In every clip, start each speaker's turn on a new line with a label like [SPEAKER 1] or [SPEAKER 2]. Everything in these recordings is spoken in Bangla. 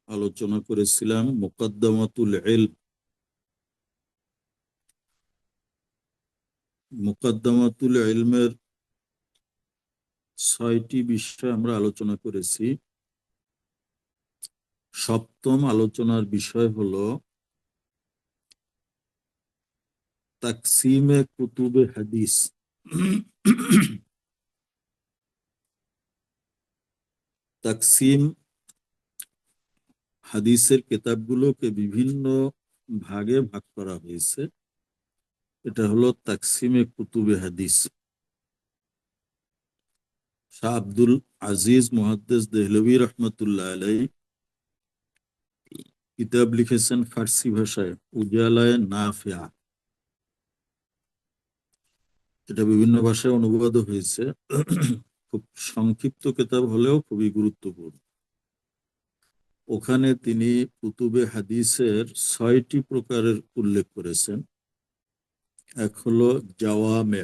[SPEAKER 1] আলোচনা করেছিলাম মুকদ্দমাতুল ইলম। মুকদ্দমাতুল ইলমের 6টি বিষয় আমরা আলোচনা করেছি। সপ্তম আলোচনার বিষয় হলো তাকসিমে কুতুবে হাদিস। তাকসিম, হাদিসের কিতাবগুলোকে বিভিন্ন ভাগে ভাগ করা হয়েছে। এটা হলো তাকসিমে কুতুবে হাদিস। শাহ আব্দুল আজিজ মুহাদ্দিস দেহলভী রহমতুল্লাহ আলাইহি কিতাব লিখেছেন ফার্সি ভাষায়, উজালায়ে নাফিয়া। এটা বিভিন্ন ভাষায় অনুবাদ হয়েছে। খুব সংক্ষিপ্ত কিতাব হলেও খুবই গুরুত্বপূর্ণ। ওখানে তিনি কুতুবে হাদিসের 6টি প্রকারের উল্লেখ করেছেন। এক হলো জাওয়ামে,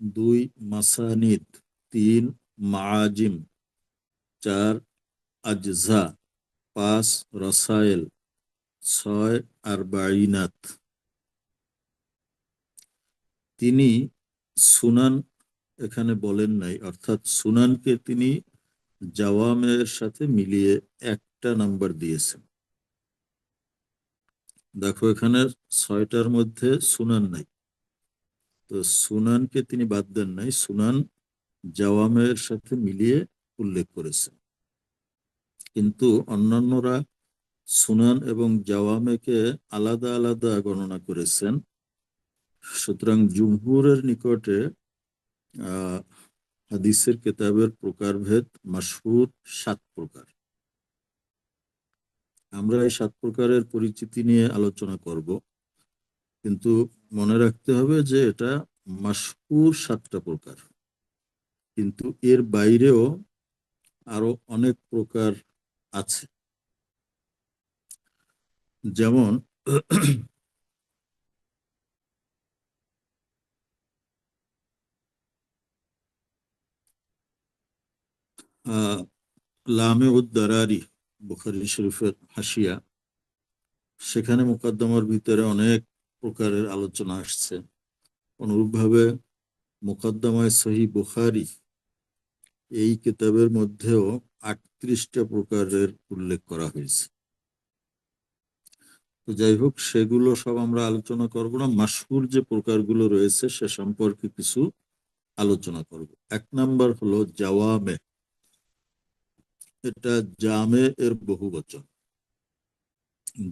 [SPEAKER 1] 2 মাসানিদ, 3 মাআজিম, 4 আজজা, 5 রসায়েল, 6 আরবাঈনাত। তিনি সুনান এখানে বলেন নাই, অর্থাৎ সুনানকে তিনি জাওয়ামের সাথে মিলিয়ে একটা নাম্বার দিয়েছেন। দেখো এখানে 6টার মধ্যে সুনান নাই, তো সুনানকে তিনি বাদ দেন নাই, সুনান জাওয়ামের সাথে মিলিয়ে উল্লেখ করেছেন। কিন্তু অন্যান্যরা সুনান এবং জাওয়ামেকে আলাদা আলাদা গণনা করেছেন। সুতরাং জুমহুরের নিকটে হাদিসের কিতাবের প্রকারভেদ মাশহুর 7 প্রকার। আমরা এই 7 প্রকারের পরিচিতি নিয়ে আলোচনা করব, কিন্তু মনে রাখতে হবে যে এটা মাশহুর 7টা প্রকার, কিন্তু এর বাইরেও আরো অনেক প্রকার আছে। যেমন লামে উদ-দারারি, বুখারী শরীফের হাসিয়া, সেখানে মুকদ্দমার ভিতরে অনেক প্রকারের আলোচনা আসছে। অনুরূপভাবে মুকদ্দমায় সহিহ বুখারী, এই কিতাবের মধ্যেও 38টা প্রকারের উল্লেখ করা হয়েছে। তো যাই হোক, সেগুলো সব আমরা আলোচনা করব না। মাশহুর যে প্রকারগুলো রয়েছে সে সম্পর্কে কিছু আলোচনা করব। 1 নাম্বার হলো জাওয়ামে। এটা জামে এর বহুবচন।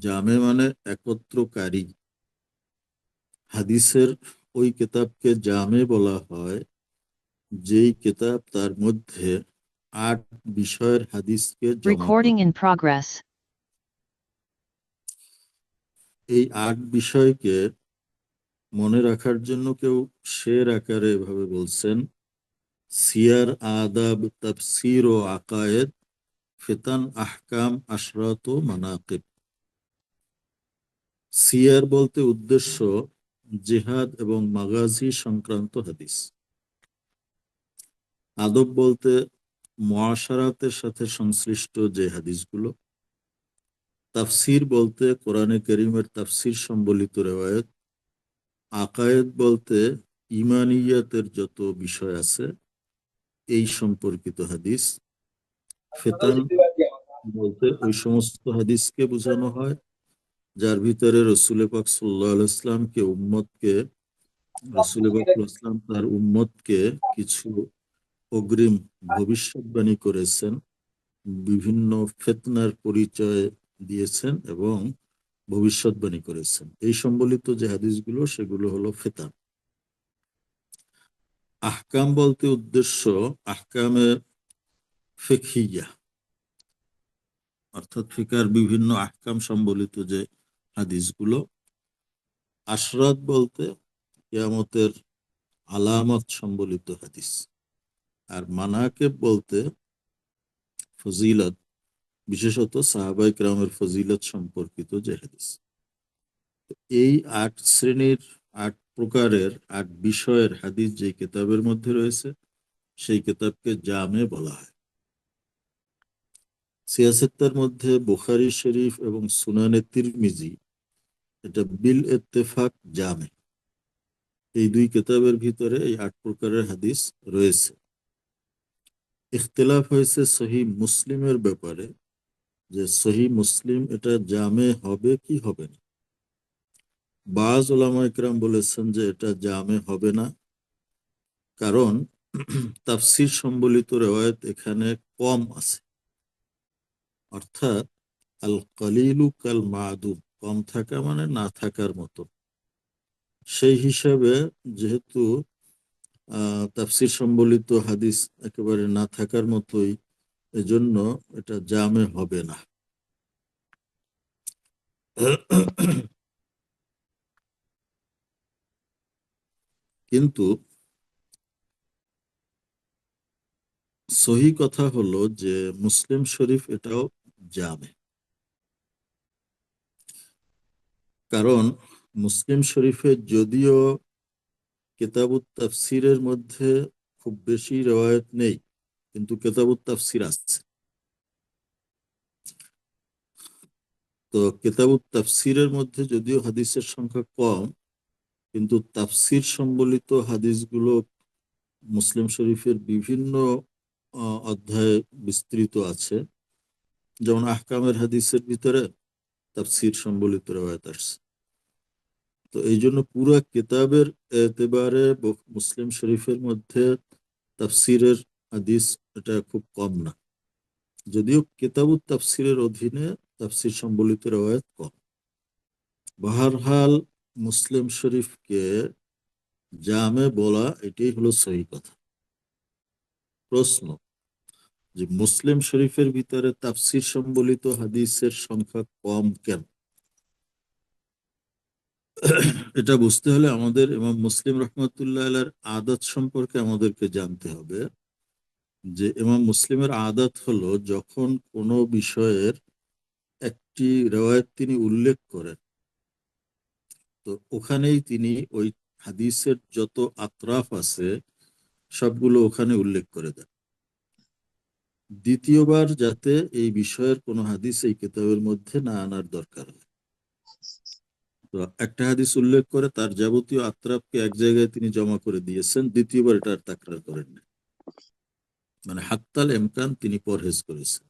[SPEAKER 1] জামে মানে একত্রকারী। হাদিসের ওই কিতাবকে জামে বলা হয় যেই কিতাব তার মধ্যে 8 বিষয়ের হাদিসকে জমা করে।
[SPEAKER 2] Recording in progress.
[SPEAKER 1] এই 8 বিষয়কে মনে রাখার জন্য কেউ শের আকারে এভাবে বলছেন: সিয়ার, আদাব, তাফসির ও আকায়েদ, ফিতান, আহকাম, আশরাত ও মানাকিব। সিয়ার বলতে উদ্দেশ্য জিহাদ এবং মাগাজি সংক্রান্ত হাদিস। আদব বলতে মুআশারাতের সাথে সংশ্লিষ্ট যে হাদিসগুলো। তাফসির বলতে কোরআনে কারীমের তাফসির সম্বলিত রিওয়ায়াত। আকায়েদ বলতে ঈমানিয়াতের যত বিষয় আছে এই সম্পর্কিত হাদিস। ফিতান বলতে ওই সমস্ত হাদিসকে বোঝানো হয় যার ভিতরে রসুল পাক সাল্লাল্লাহু আলাইহি ওয়াসাল্লামকে রসুল পাক সাল্লাল্লাহু আলাইহি ওয়াসাল্লাম তার উম্মতকে কিছু অগ্রিম ভবিষ্যৎবাণী করেছেন, বিভিন্ন ফিতনার পরিচয় দিয়েছেন এবং ভবিষ্যৎবাণী করেছেন। এই সম্বলিত যে হাদিসগুলো সেগুলো হলো ফিতান। আহকাম বলতে উদ্দেশ্য আহকামে ফিকহিয়া, অর্থাৎ ফিকার বিভিন্ন আহকাম সম্বলিত যে হাদিসগুলো। আশরাত বলতে কিয়ামতের আলামত সম্বলিত হাদিস। আর মানাকিব বলতে ফজিলত, বিশেষত সাহাবায়ে কেরামের ফজিলত সম্পর্কিত যে হাদিস। এই 8 শ্রেণীর, 8 প্রকারের, 8 বিষয়ের হাদিস যে কিতাবের মধ্যে রয়েছে সেই কিতাবকে জামে বলা হয়। সিয়াসেত্তার মধ্যে বুখারী শরীফ এবং সুনানে তিরমিজি এটা বিল ইত্তেফাক জামে, এই দুই কিতাবের ভিতরে এই ৮ প্রকারের হাদিস রয়েছে। ইখতিলাফ হয়েছে সহিহ মুসলিমের ব্যাপারে, যে সহিহ মুসলিম এটা জামে হবে কি হবে না। বাজ উলামা ইকরাম বলেছেন যে এটা জামে হবে না, কারণ তাফসির সম্বলিত রেওয়ায়েত এখানে কম আছে। অর্থাৎ আল কালিলু কাল মাদুম, কম থাকা মানে না থাকার মতো। সেই হিসাবে যেহেতু তাফসির সম্বলিত হাদিস একেবারে না থাকার মতোই, এজন্য এটা জামে হবে না। কিন্তু সহি কথা হলো যে মুসলিম শরীফ এটাও জামে। কারণ মুসলিম শরীফে যদিও কিতাবুত তাফসিরের মধ্যে খুব বেশি রেওয়ায়েত নেই, কিন্তু কিতাবুত তাফসির আছে। তো কিতাবুত তাফসিরের মধ্যে যদিও হাদিসের সংখ্যা কম, কিন্তু তাফসির সম্বলিত হাদিসগুলো মুসলিম শরীফের বিভিন্ন অধ্যায়ে বিস্তৃত আছে। যেমন আহকামের হাদিসের ভিতরে তাফসির সম্বলিত রেওয়ায়েত আসছে। তো এই জন্য পুরো কিতাবের এতেবারে মুসলিম শরীফের মধ্যে তাফসিরের হাদিস এটা খুব কম না, যদিও কিতাবুত তাফসিরের অধীনে তাফসির সম্বলিত রেওয়ায়েত কম। বাহরহাল মুসলিম শরীফকে জামে বলা এটাই হলো সহি কথা। প্রশ্ন, যে মুসলিম শরীফের ভিতরে তাফসির সম্বলিত হাদিসের সংখ্যা কম কেন? এটা বুঝতে হলে আমাদের ইমাম মুসলিম রহমতুল্লাহ আলাইহির আদত সম্পর্কে আমাদেরকে জানতে হবে। যে ইমাম মুসলিমের আদত হলো যখন কোনো বিষয়ের একটি রেওয়ায়েত তিনি উল্লেখ করেন, তো ওখানেই তিনি ওই হাদিসের যত আতরাফ আছে সবগুলো ওখানে উল্লেখ করে দেন। দ্বিতীয়বার যাতে এই বিষয়ের কোনো হাদিস এই কিতাবের মধ্যে না আনার দরকার হয়। তো একটা হাদিস উল্লেখ করে তার যাবতীয় আতরাফকে এক জায়গায় তিনি জমা করে দিয়েছেন, দ্বিতীয়বার এটা আর তাকরার করেন না। মানে হাত্তাল এমকান তিনি পরহেজ করেছেন।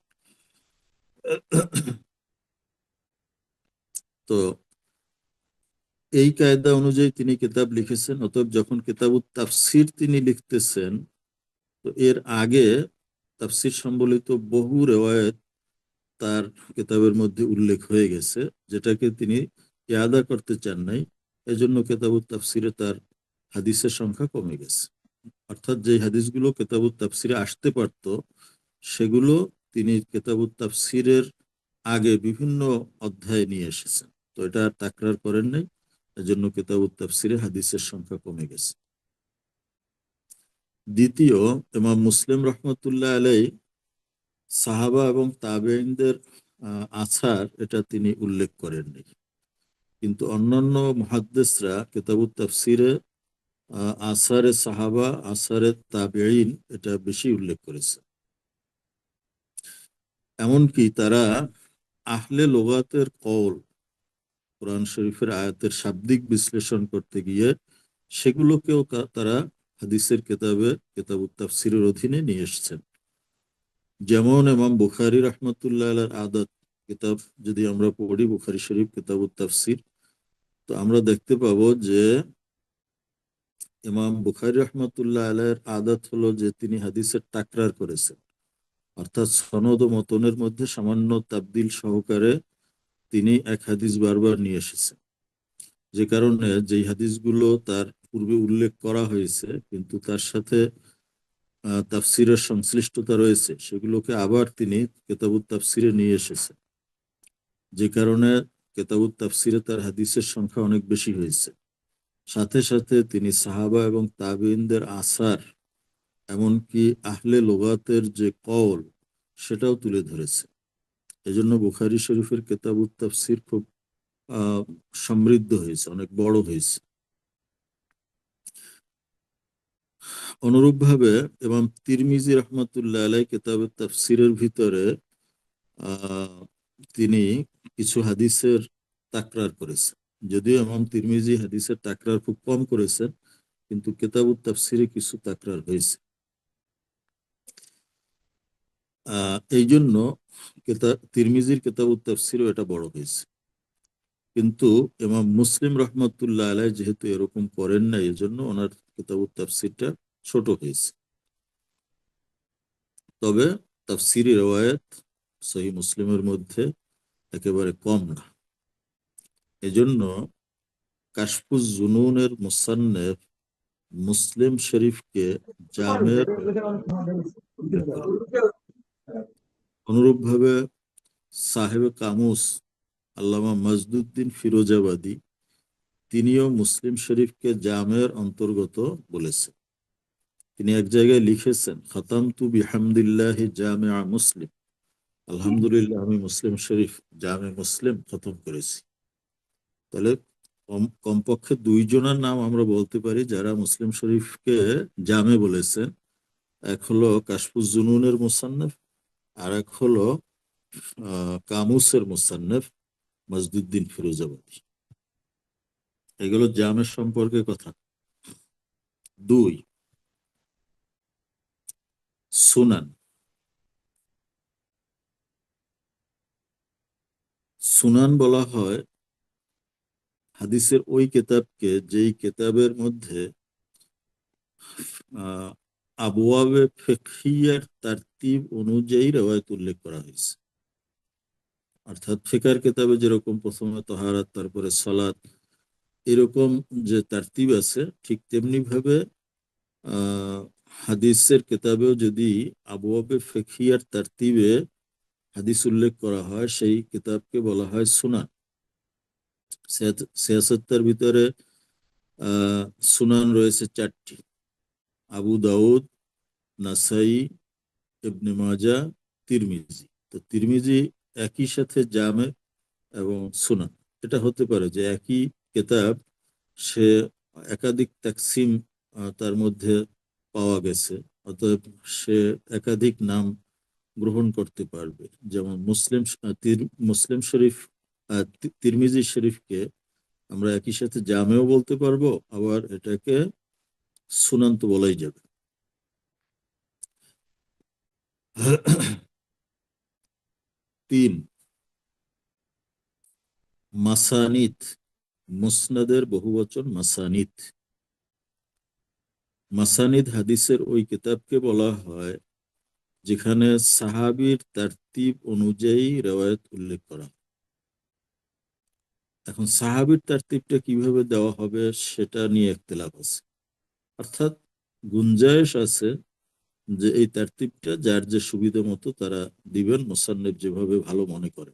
[SPEAKER 1] তো এই কায়দা অনুযায়ী তিনি কিতাব লিখেছেন। অতএব যখন কিতাবুত তাফসির তিনি লিখতেছেন, তো এর আগে তাফসির সম্বলিত বহু রেওয়ায়েত তার কিতাবের মধ্যে উল্লেখ হয়ে গেছে, যেটাকে তিনি ইয়াদা করতে চান নাই। এজন্য কিতাবুত তাফসিরে তার হাদিসের সংখ্যা কমে গেছে। অর্থাৎ যে হাদিসগুলো কিতাবুত তাফসিরে আসতে পারত, সেগুলো তিনি কিতাবুত তাফসিরের আগে বিভিন্ন অধ্যায়ে নিয়ে এসেছেন। তো এটা আর তাকরার করেন নাই, এজন্য কিতাবুত তাফসিরে হাদিসের সংখ্যা কমে গেছে। দ্বিতীয়, ইমাম মুসলিম রহমতুল্লাহ আলাই সাহাবা এবং তাবেঈনদের আছার এটা তিনি উল্লেখ করেননি। কিন্তু অন্যান্য মুহাদ্দিসরা কিতাবুত তাফসিরে আসারে সাহাবা, আসারে তাবেঈন এটা বেশি উল্লেখ করেছে। এমনকি তারা আহলে লুগাতের কওল, কোরআন শরীফের আয়াতের শাব্দিক বিশ্লেষণ করতে গিয়ে সেগুলোকেও তারা হাদিসের কিতাবে কিতাবুত তাফসিরের অধীনে নিয়ে এসেছেন। যেমন ইমাম বুখারী রাহমাতুল্লাহ আলাইহির আদত, কিতাব যদি আমরা পড়ি বুখারী শরীফ কিতাবুত তাফসির, তো আমরা দেখতে পাবো যে ইমাম বুখারী রাহমাতুল্লাহ আলাইহির আদত হলো যে তিনি হাদিসের তাকরার করেছেন। অর্থাৎ সনদ ও মতনের মধ্যে সামান্য তাবদিল সহকারে তিনি এক হাদিস বারবার নিয়ে এসেছেন। যে কারণে যেই হাদিসগুলো তার পূর্বে উল্লেখ করা হয়েছে কিন্তু তার সাথে তাফসিরের সংশ্লিষ্টতা রয়েছে, সেগুলোকে আবার তিনি কিতাবুত তাফসিরে নিয়ে এসেছেন। যে কারণে কিতাবুত তাফসিরে তার হাদিসের সংখ্যা অনেক বেশি হয়েছে। সাথে সাথে তিনি সাহাবা এবং তাবেঈনদের আসার, এমনকি আহলে লুগাতের যে কওল, সেটাও তুলে ধরেছে। এজন্য বুখারী শরীফের কিতাবুত তাফসির খুব সমৃদ্ধ হয়েছে, অনেক বড় হয়েছে। অনুরূপভাবে ইমাম তিরমিজি রহমতুল্লাহ আলাই কিতাবুত তাফসিরের ভিতরে আহ, তিনি কিছু হাদিসের তাকরার করেছেন। যদিও ইমাম তিরমিজি হাদিসের তাকরার খুব কম করেছেন, কিন্তু কিতাবুত তাফসিরে কিছু তাকরার হয়েছে। এই জন্য তিরমিজির কিতাবুত তাফসিরও এটা বড় হয়েছে। কিন্তু ইমাম মুসলিম রহমতুল্লাহ আলাই যেহেতু এরকম করেন না, এই জন্য ওনার কিতাবুত তাফসিরটা ছোট হয়েছে। তবে তাফসিরি রওয়ায়াত সহিহ মুসলিমের মধ্যে একেবারে কম না। এজন্য কাশফুজ জুনুনের মুসান্নেফ মুসলিম শরীফকে জামের উল্লেখ করেন। অনুরূপভাবে সাহেবে কামুস আল্লামা মজদুদ্দিন ফিরোজাবাদী তিনিও মুসলিম শরীফকে জামের অন্তর্গত বলেছেন। তিনি এক জায়গায় লিখেছেন, খতামতু বিহামদিল্লাহি জামিআ মুসলিম, আলহামদুলিল্লাহ আমি মুসলিম শরীফ জামে মুসলিম খতম করেছি। তাহলে কমপক্ষে দুইজনের নাম আমরা বলতে পারি যারা মুসলিম শরীফকে জামে বলেছেন। এক হলো কাশফুজ জুনুনের মুসান্নেফ, আর এক হলো কামুসের মুসান্নেফ মজদুদ্দিন ফিরোজাবাদী। এগুলো জামের সম্পর্কে কথা। দুই, সুনান। সুনান বলা হয় হাদিসের ওই কিতাবকে যেই কিতাবের মধ্যে আহ আবওয়াবে ফিকহিয়ার তারতিব অনুযায়ী রওয়ায়াত উল্লেখ করা হয়েছে। অর্থাৎ ফিকার কিতাবে যেরকম প্রথমে তাহারাত, তারপরে সালাত, এরকম যে তারতিব আছে, ঠিক তেমনি ভাবে আহ হাদিসের কিতাবেও যদি আবওয়াবে ফিকহিয়ার তারতিবে হাদিস উল্লেখ করা হয়, সেই কিতাবকে বলা হয় সুনান। সিয়াসতের ভিতরে সুনান রয়েছে চারটি: আবু দাউদ, নাসাই, ইবনে মাজা, তিরমিজি। তো তিরমিজি একই সাথে জামে এবং সুনান। এটা হতে পারে যে একই কিতাব, সে একাধিক তাকসিম তার মধ্যে পাওয়া গেছে, অতএব সে একাধিক নাম গ্রহণ করতে পারবে। যেমন মুসলিম শরীফ, তিরমিজি শরীফকে আমরা একই সাথে জামেও বলতে পারবো, আবার এটাকে সুনান তো বলাই যাবে। তিন, মাসানিদ। মুসনাদের বহুবচন মাসানিদ। মাসানিদ হাদিসের ওই কিতাবকে বলা হয় যেখানে সাহাবীর তারতিব অনুযায়ী রেওয়ায়ত উল্লেখ করা হয়। এখন সাহাবীর তারতিবটা কিভাবে দেওয়া হবে সেটা নিয়ে ইখতিলাফ আছে। অর্থাৎ গুঞ্জায়েশ আছে যে এই তারতিবটা যার যে সুবিধা মতো তারা দিবেন, মুসান্নিফ যেভাবে ভালো মনে করে।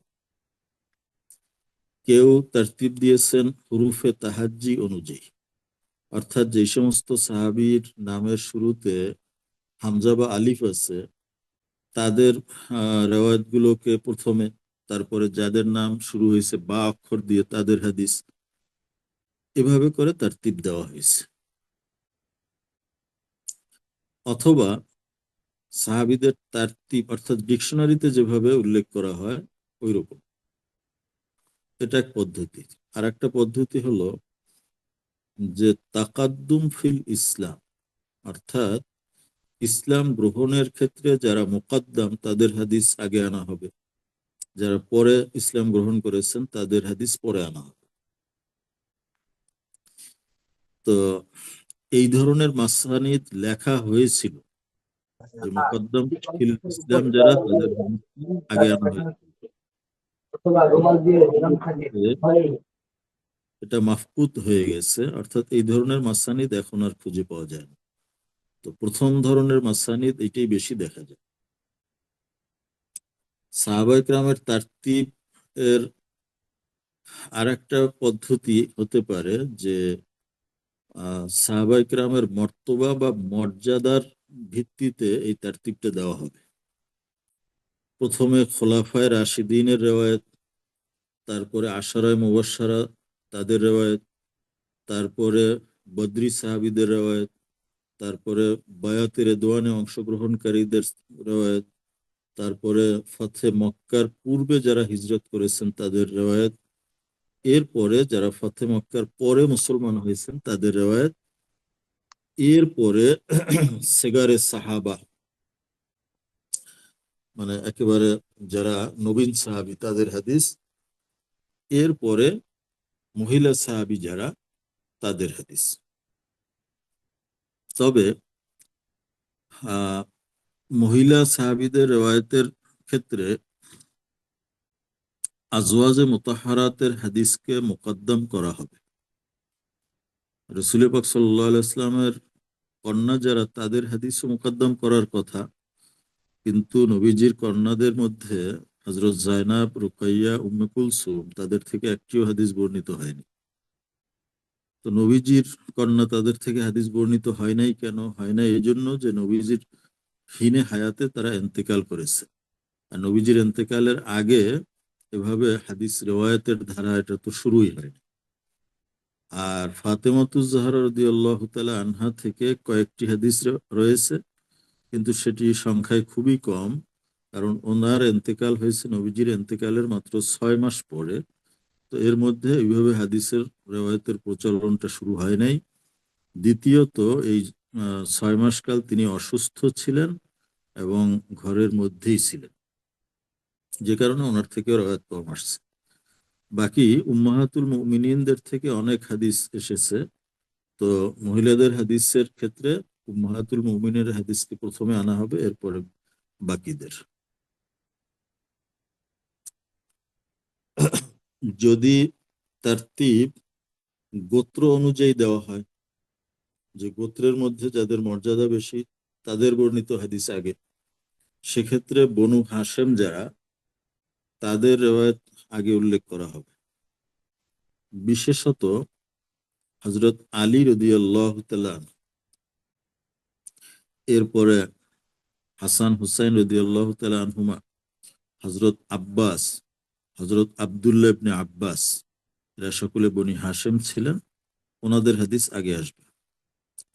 [SPEAKER 1] কেউ তারতিব দিয়েছেন হুরুফে তাহাজ্জি অনুযায়ী, অর্থাৎ যে সমস্ত সাহাবীর নামের শুরুতে হামজা বা আলিফ আছে তাদের রেওয়ায়ত গুলোকে প্রথমে, তারপরে যাদের নাম শুরু হয়েছে বা অক্ষর দিয়ে তাদের হাদিস, এভাবে করে তারতিব দেওয়া হয়েছে। অথবা সাহাবীদের তারতিব অর্থাৎ ডিকশনারিতে যেভাবে উল্লেখ করা হয় ওই রকম। এটা এক পদ্ধতি। আর একটা পদ্ধতি হলো যে তাকাদ্দুম ফিল ইসলাম, অর্থাৎ ইসলাম গ্রহণের ক্ষেত্রে যারা মুকাদ্দাম তাদের হাদিস আগে আনা হবে, যারা পরে ইসলাম গ্রহণ করেছেন তাদের হাদিস পরে আনা হবে। তো এই ধরনের মাসানিদ লেখা হয়েছিল যে মুকদ্দম ফিল ইসলাম যারা তাদের হাদিস আগে আনা হয়েছিল। এটা মাফকুত হয়ে গেছে, অর্থাৎ এই ধরনের মাসানিদ এখন আর খুঁজে পাওয়া যায় না। তো প্রথম ধরনের মাসানিদ এটাই বেশি দেখা যায়। সাহাবায়ে কেরামের তারতিব এর আর একটা পদ্ধতি হতে পারে যে সাহাবায়ে কেরামের মর্তবা বা মর্যাদার ভিত্তিতে এই তারতিবটা দেওয়া হবে। প্রথমে খোলাফায়ে রাশিদিনের রেওয়ায়েত, তারপরে আশারায়ে মুবাশশারা তাদের রেওয়ায়েত, তারপরে বদরি সাহাবীদের রেওয়ায়েত, তারপরে বায়াতে রেদওয়ানে অংশগ্রহণকারীদের রেওয়ায়েত, তারপরে ফতে মক্কার পূর্বে যারা হিজরত করেছেন তাদের রেওয়ায়ত, এরপরে যারা ফতে মক্কার পরে মুসলমান হয়েছেন তাদের রেওয়ায়ত, এরপরে সেগারে সাহাবা মানে একেবারে যারা নবীন সাহাবী তাদের হাদিস, এরপরে মহিলা সাহাবী যারা তাদের হাদিস। তবে আহ মহিলা সাহাবীদের রেওয়ায়তের ক্ষেত্রে আজওয়াজে মুতাহারাতের হাদিসকে মুকদ্দম করা হবে। রাসূল পাক সাল্লাল্লাহু আলাইহি ওয়াসাল্লামের কন্যা যারা তাদের হাদিসও মুকদ্দম করার কথা, কিন্তু নবীজির কন্যাদের মধ্যে হযরত জায়নাব, রুকাইয়া, উম্মে কুলসুম তাদের থেকে একটিও হাদিস বর্ণিত হয়নি। তো নবীজির কন্যা তাদের থেকে হাদিস বর্ণিত হয় নাই কেন? হয় নাই এই জন্য যে নবীজির হিনে হায়াতে তারা ইন্তেকাল করেছে। আর নবীজির ইন্তেকালের আগে এভাবে হাদিস রিওয়ায়াতের ধারা এটা তো শুরুই হয়নি। আর ফাতেমাতুজ জাহরা রাদিয়াল্লাহু তাআলা আনহা থেকে কয়েকটি হাদিস রয়েছে, কিন্তু সেটি সংখ্যায় খুবই কম, কারণ ওনার ইন্তেকাল হয়েছে নবীজির ইন্তেকালের মাত্র 6 মাস পরে। তো এর মধ্যে এইভাবে হাদিসের রেওয়ায়তের প্রচলনটা শুরু হয় নাই। দ্বিতীয়ত এই 6 মাস কাল তিনি অসুস্থ ছিলেন এবং ঘরের মধ্যেই ছিলেন, যে কারণে ওনার থেকে রেওয়ায়াত কম আসছে। বাকি উম্মাহাতুল মুমিনিনদের থেকে অনেক হাদিস এসেছে। তো মহিলাদের হাদিসের ক্ষেত্রে উম্মাহাতুল মুমিনের হাদিসকে প্রথমে আনা হবে, এরপরে বাকিদের। যদি তারতিব গোত্র অনুযায়ী দেওয়া হয়, যে গোত্রের মধ্যে যাদের মর্যাদা বেশি তাদের বর্ণিত হাদিস আগে, সেক্ষেত্রে বনু হাশেম যারা তাদের রেওয়ায়ত আগে উল্লেখ করা হবে। বিশেষত হযরত আলী রাদিয়াল্লাহু তাআলা আনহু, এরপরে হাসান হুসাইন রাদিয়াল্লাহু তাআলা আনহুমা, হযরত আব্বাস, হযরত আব্দুল্লাহ ইবনে আব্বাস, এরা সকলে বনি হাশেম ছিলেন, ওনাদের হাদিস আগে আসবে।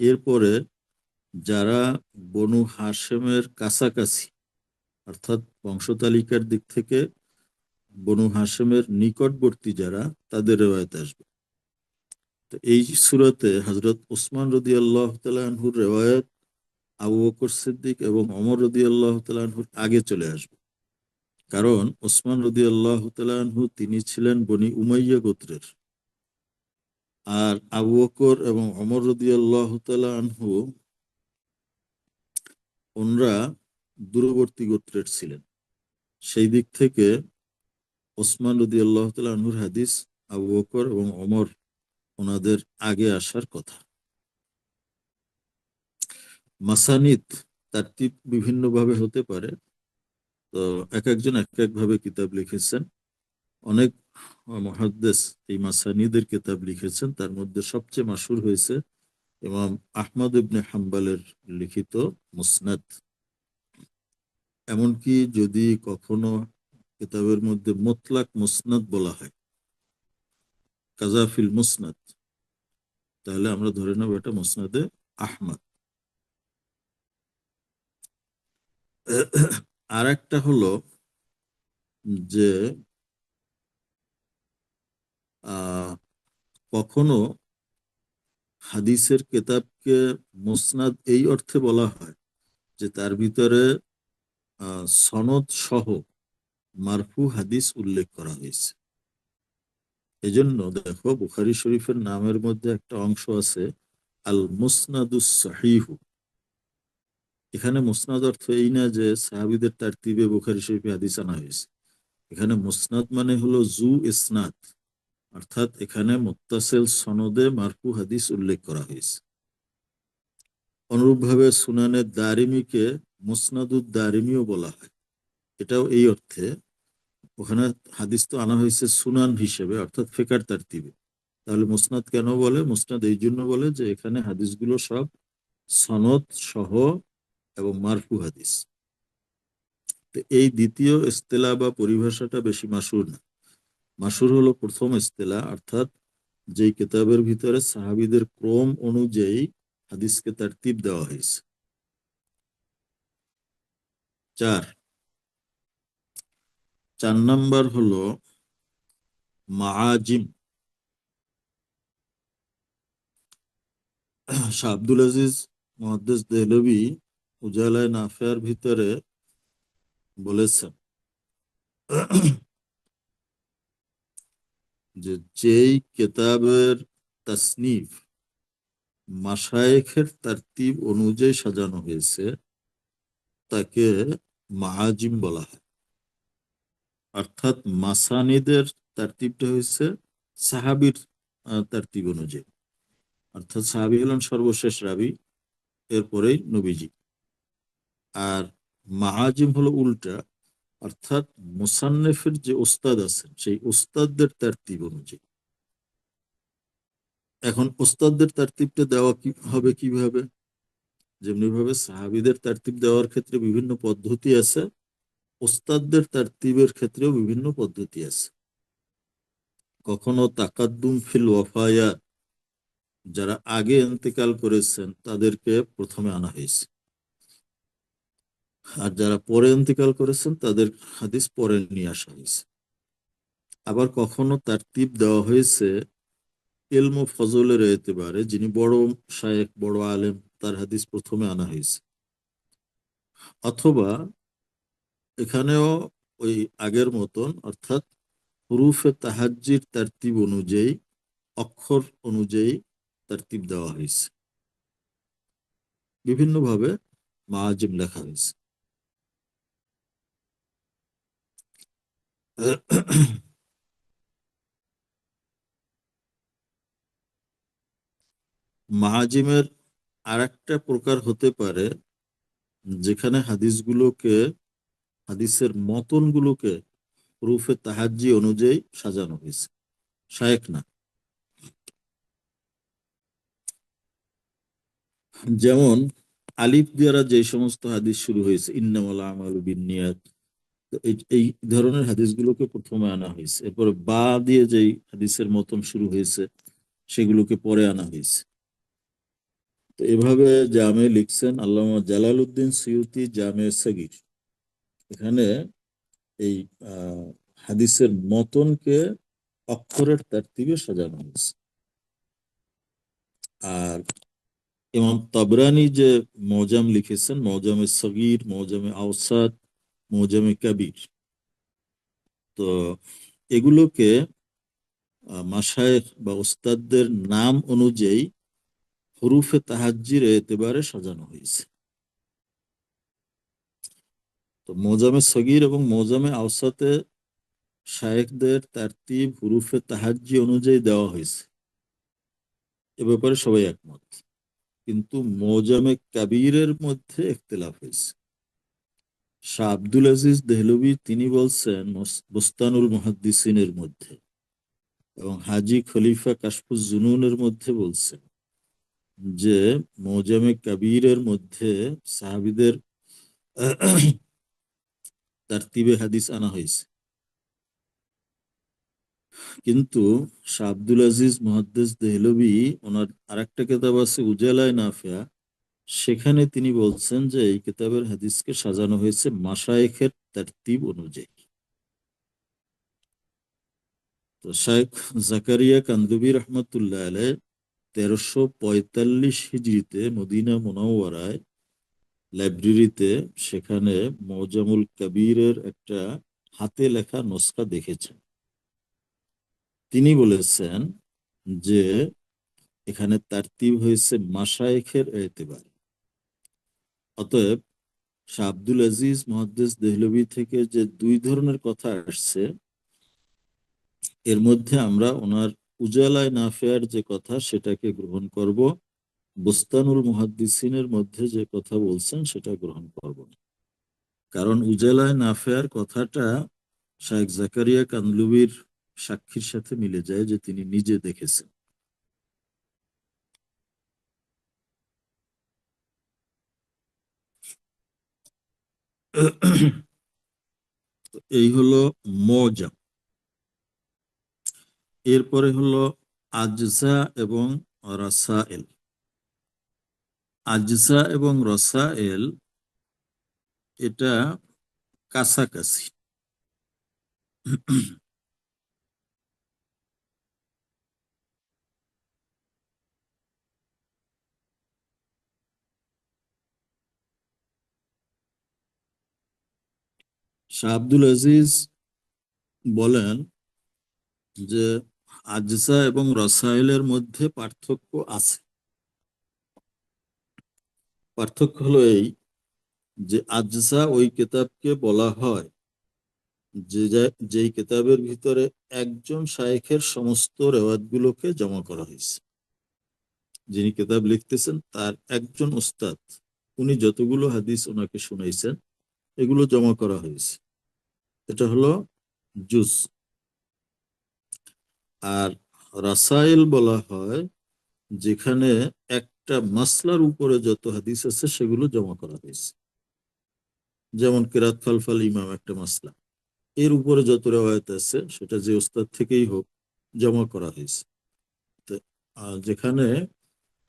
[SPEAKER 1] এরপরে যারা বনু হাশেমের কাছাকাছি, অর্থাৎ বংশতালিকার দিক থেকে বনু হাশেমের নিকটবর্তী যারা, তাদের রেওয়ায়ত আসবে। তো এই সূরাতে হযরত ওসমান রাদিয়াল্লাহু তাআলা আনহুর রেওয়ায়ত আবু বকর সিদ্দিক এবং ওমর রাদিয়াল্লাহু তাআলা আনহুর আগে চলে আসবে। কারণ ওসমান রাদিয়াল্লাহু তাআলা আনহু তিনি ছিলেন বনি উমাইয়া গোত্রের, আর আবু বকর এবং ওমর রাদিয়াল্লাহু তাআলা আনহু ওনরা দূরবর্তী গোত্রের ছিলেন। সেই দিক থেকে ওসমান রাদিয়াল্লাহু তাআলা আনহুর হাদিস আবু বকর এবং ওমর ওনাদের আগে আসার কথা। মাসানিদ তারতিব বিভিন্ন ভাবে হতে পারে, তো এক একজন এক এক ভাবে কিতাব লিখেছেন। অনেক মুহাদ্দিস এই মাসানিদের কিতাব লিখেছেন, তার মধ্যে সবচেয়ে মাশহুর হয়েছে ইমাম আহমদ ইবনে হাম্বলের লিখিত মুসনাদ। এমনকি যদি কখনো কিতাবের মধ্যে মুতলাক মুসনাদ বলা হয়, কাজাফিল মুসনাদ, তাহলে আমরা ধরে নেব এটা মুসনাদে আহমদ। আর একটা হলো যে কখনো হাদিসের কিতাবকে মুসনাদ এই অর্থে বলা হয় যে তার ভিতরে সনদ সহ মারফু হাদিস উল্লেখ করা হয়েছে। এজন্য দেখো বুখারী শরীফের নামের মধ্যে একটা অংশ আছে আল মুসনাদুস সহিহু। এখানে মুসনাদ অর্থ এই না যে সাহাবীদের তারতিবে বুখারী শরীফে হাদিস আনা হয়েছে। এখানে মুসনাদ মানে হলো জু ইসনাদ, অর্থাৎ এখানে মুত্তাসিল সনদে মারফু হাদিস উল্লেখ করা হয়েছে। অনুরূপভাবে সুনানে দারিমিকে মুসনাদুদ দারিমিও বলা হয়, এটাও এই অর্থে। ওখানে হাদিস তো আনা হয়েছে সুনান হিসেবে, অর্থাৎ ফিকার তারতিবে। তাহলে মুসনাদ কেন বলে? মুসনাদ এই জন্য বলে যে এখানে হাদিসগুলো সব সনদ সহ এবং মারফু হাদিস। তো এই দ্বিতীয় ইস্তেলা বা পরিভাষাটা বেশি মাশহুর না। মাশহুর হলো প্রথম ইস্তেলা, অর্থাৎ যেই কিতাবের ভিতরে সাহাবীদের ক্রম অনুযায়ী হাদিসকে তারতিব দেওয়া হয়েছে। 4, 4 নম্বর হলো মাআজিম। শাহ আব্দুল আজিজ মুহাদ্দিস দেহলভী উজালায়ে নাফিয়ার ভিতরে বলেছেন যে যেই কেতাবের তাসনিফ মাশায়েখের তারতিব অনুযায়ী সাজানো হয়েছে তাকে মাআজিম বলা হয়। অর্থাৎ মাসানিদের তারতিবটা হয়েছে সাহাবীর তারতিব অনুযায়ী। অর্থাৎ সাহাবী হলেন সর্বশেষ রাবী, এরপরেই নবীজি। আর মাআজিম হলো উল্টা, অর্থাৎ মুসান্নেফের যে ওস্তাদ আছেন সেই ওস্তাদদের তারতিব অনুযায়ী। এখন ওস্তাদদের তারতিবটা দেওয়া কি হবে কিভাবে? যেমনি ভাবে সাহাবীদের তারতিব দেওয়ার ক্ষেত্রে বিভিন্ন পদ্ধতি আছে, ওস্তাদদের তারতিবের ক্ষেত্রেও বিভিন্ন পদ্ধতি আছে। কখনো তাকাদ্দুম ফিল ওয়াফায়াত, যারা আগে ইন্তেকাল করেছেন তাদেরকে প্রথমে আনা হয়েছে, আর যারা পরে ইন্তেকাল করেছেন তাদের হাদিস পরে নিয়ে আসা হয়েছে। আবার কখনো তারতিব দেওয়া হয়েছে ইলম ও ফজলের এতেবারে, যিনি বড় শায়েখ বড় আলেম তার হাদিস প্রথমে আনা হয়েছে। অথবা এখানেও ওই আগের মতন, অর্থাৎ হুরুফে তাহাজ্জির তারতিব অনুযায়ী, অক্ষর অনুযায়ী তারতিব দেওয়া হয়েছে। বিভিন্নভাবে মাআজিম লেখা হয়েছে। মাআজিমের আর একটা প্রকার হতে পারে যেখানে হাদিসের মতনগুলোকে হুরুফে তাহাজ্জি অনুযায়ী সাজানো হয়েছে, শায়েখ না। যেমন আলিফ দ্বারা যে সমস্ত হাদিস শুরু হয়েছে, ইন্নামাল আমালু বিন্নিয়াত, তো এই ধরনের হাদিসগুলোকে প্রথমে আনা হয়েছে। এরপরে বা দিয়ে যেই হাদিসের মতন শুরু হয়েছে সেগুলোকে পরে আনা হয়েছে। তো এভাবে জামে লিখছেন আল্লামা জালালউদ্দিন সুয়ুতি জামে সগীর। এখানে এই আহ, হাদিসের মতনকে অক্ষরের তারতিবে সাজানো হয়েছে। আর ইমাম তাবরানী যে মৌজাম লিখেছেন, মৌজামে সগীর, মৌজামে আওসাত, মৌজামে কাবির, তো এগুলোকে মাশায়েখ বা ওস্তাদদের নাম অনুযায়ী হুরুফে তাহাজ্জির এতেবারে সাজানো হয়েছে। তো মৌজামে সগীর এবং মৌজামে আওসাতে শায়েখদের তারতিব হুরুফে তাহাজ্জি অনুযায়ী দেওয়া হয়েছে, এ ব্যাপারে সবাই একমত। কিন্তু মৌজামে কাবীরের মধ্যে ইখতিলাফ হয়েছে। শাহ আব্দুল আজিজ দেহলভী তিনি বলছেন বুস্তানুল মুহাদ্দিসিনের মধ্যে, এবং হাজী খলিফা কাশফুজ জুনুনের মধ্যে বলছেন যে মৌজামে কাবীরের মধ্যে সাহাবীদের তারতিবে হাদিস আনা হয়েছে। কিন্তু শাহ আব্দুল আজিজ মুহাদ্দিস দেহলভী ওনার আরেকটা কিতাব আছে উজালায়ে নাফিয়া, সেখানে তিনি বলছেন যে এই কিতাবের হাদিসকে সাজানো হয়েছে মাশায়েখের তারতিব অনুযায়ী। তো শাইখ জাকারিয়া কান্দুবী রহমতুল্লাহ আলাইহ 1345 হিজরিতে মদিনা মুনাওয়ারায় লাইব্রেরিতে সেখানে মৌজামুল কাবীরের একটা হাতে লেখা নস্কা দেখেছেন। তিনি বলেছেন যে এখানে তারতিব হয়েছে মাশায়েখের এতেবারে। অতএব শাহ আব্দুল আজিজ মুহাদ্দিস দেহলভী থেকে যে দুই ধরনের কথা আসছে, এর মধ্যে আমরা ওনার উজালায়ে নাফিয়ার যে কথা সেটাকে গ্রহণ করব, বুস্তানুল মুহাদ্দিসিনের মধ্যে যে কথা বলছেন সেটা গ্রহণ করব না। কারণ উজালায়ে নাফিয়ার কথাটা শাইখ জাকারিয়া কান্দলুবির সাক্ষীর সাথে মিলে যায় যে তিনি নিজে দেখেছেন। এই হলো মৌজাম। এরপরে হলো আজজা এবং রাসায়েল। আজজা এবং রাসায়েল এটা কাছাকাছি। শাহ আব্দুল আজিজ বলেন যে আজসা এবং রসায়েলের মধ্যে পার্থক্য আছে। পার্থক্য হলো এই যে আজসা ওই কিতাবকে বলা হয় যেই কিতাবের ভিতরে একজন শায়েখের সমস্ত রেওয়ায়াতগুলোকে জমা করা হয়েছে। যিনি কিতাব লিখতেছেন তার একজন উস্তাদ, উনি যতগুলো হাদিস ওনাকে শুনাইছেন এগুলো জমা করা হয়েছে, এটা হলো জুজ। আর রাসাইল বলা হয় যেখানে একটা মাসলার উপরে যত হাদিস আছে সেগুলো জমা করা হয়েছে। যেমন কিরাত খালফাল ইমাম একটা মাসলা, এর উপরে যত রেওয়ায়ত আছে সেটা যে ওস্তাদ থেকেই হোক জমা করা হয়েছে। তো, যেখানে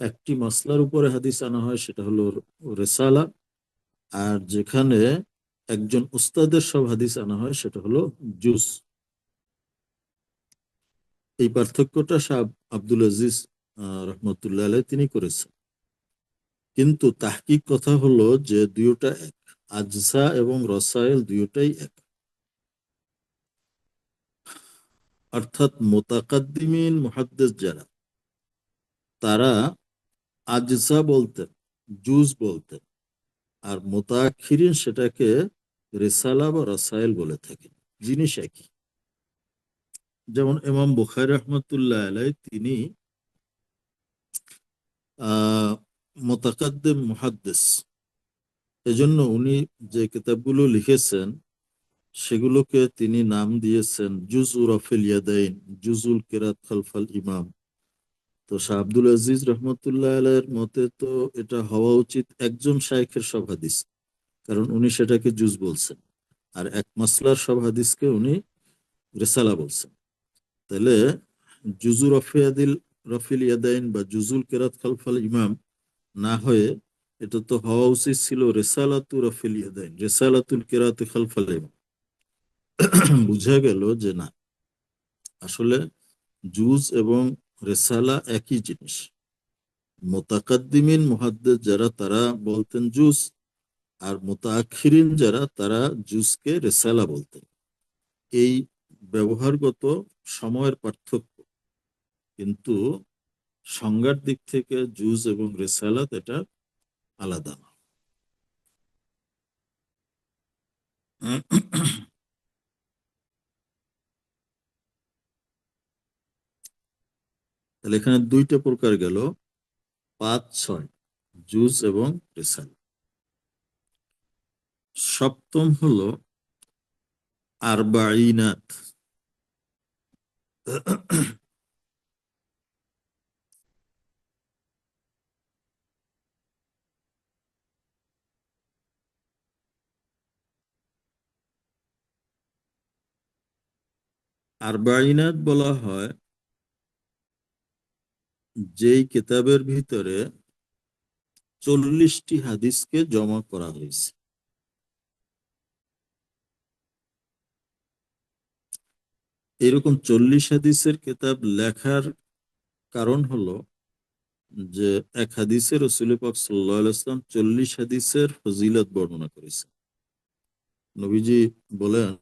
[SPEAKER 1] একটি মাসলার উপরে হাদিস আনা হয় সেটা হলো রেসালা, আর যেখানে একজন উস্তাদের সব হাদিস আনা হয় সেটা হলো জুজ। এই পার্থক্যটা শাহ আব্দুল আজিজ রহমতুল্লাহ আলাইহ তিনি করেছেন। কিন্তু তাহকিক কথা হলো যে দুইটা এক, আজসা এবং রসায়েল দুইটাই এক। অর্থাৎ মোতাকাদ্দিমিন মুহাদ্দিস যারা, তারা আজসা বলতেন, জুজ বলতেন, আর মোতাখিরিন সেটাকে রিসালা বা রাসায়েল বলে থাকেন। জিনিস একই। যেমন ইমাম বুখারী রহমতুল্লাহ আলাইহ তিনি মোতাকাদ্দিম মুহাদ্দিস, এজন্য উনি যে কিতাবগুলো লিখেছেন সেগুলোকে তিনি নাম দিয়েছেন জুজু রাফিল ইয়াদাইন, জুজুল কিরাত খালফাল ইমাম। তো শাহ আব্দুল আজিজ রহমতুল্লাহ আলাইহির মতে তো এটা হওয়া উচিত একজন শাইখের সব হাদিস, কারণ উনি সেটাকে জুজ বলছেন, আর এক মাসলার সব হাদিসকে উনি রেসালা বলছেন। তাহলে জুজু রফিল ইয়াদাইন বা জুজুল কিরাত খালফাল ইমাম না হয়ে এটা তো হওয়া উচিত ছিল রেসালাতু রফিল ইয়াদাইন, রেসালাতুল কিরাত খালফাল ইমাম। বুঝা গেল যে না, আসলে জুজ এবং রেসালা একই জিনিস। মোতাকাদ্দিমিন মুহাদ্দিস যারা তারা বলতেন জুজ, আর মোতাআখিরিন যারা তারা জুজকে রেসালা বলতেন। এই ব্যবহারগত সময়ের পার্থক্য, কিন্তু সংজ্ঞার দিক থেকে জুজ এবং রেসালাত এটা আলাদা না। তাহলে এখানে দুইটা প্রকার গেল, 5, 6, জুজ এবং রেসালা। সপ্তম হলো আরবাঈনাত। আরবাঈনাত বলা হয় যেই কিতাবের ভিতরে 40টি হাদিসকে জমা করা হয়েছে। এরকম 40 হাদিসের কিতাব লেখার কারণ হলো যে এক হাদিসে রাসূল পাক সাল্লাল্লাহু আলাইহি ওয়াসাল্লাম 40 হাদিসের ফজিলত বর্ণনা করেছেন। নবীজি বলেন,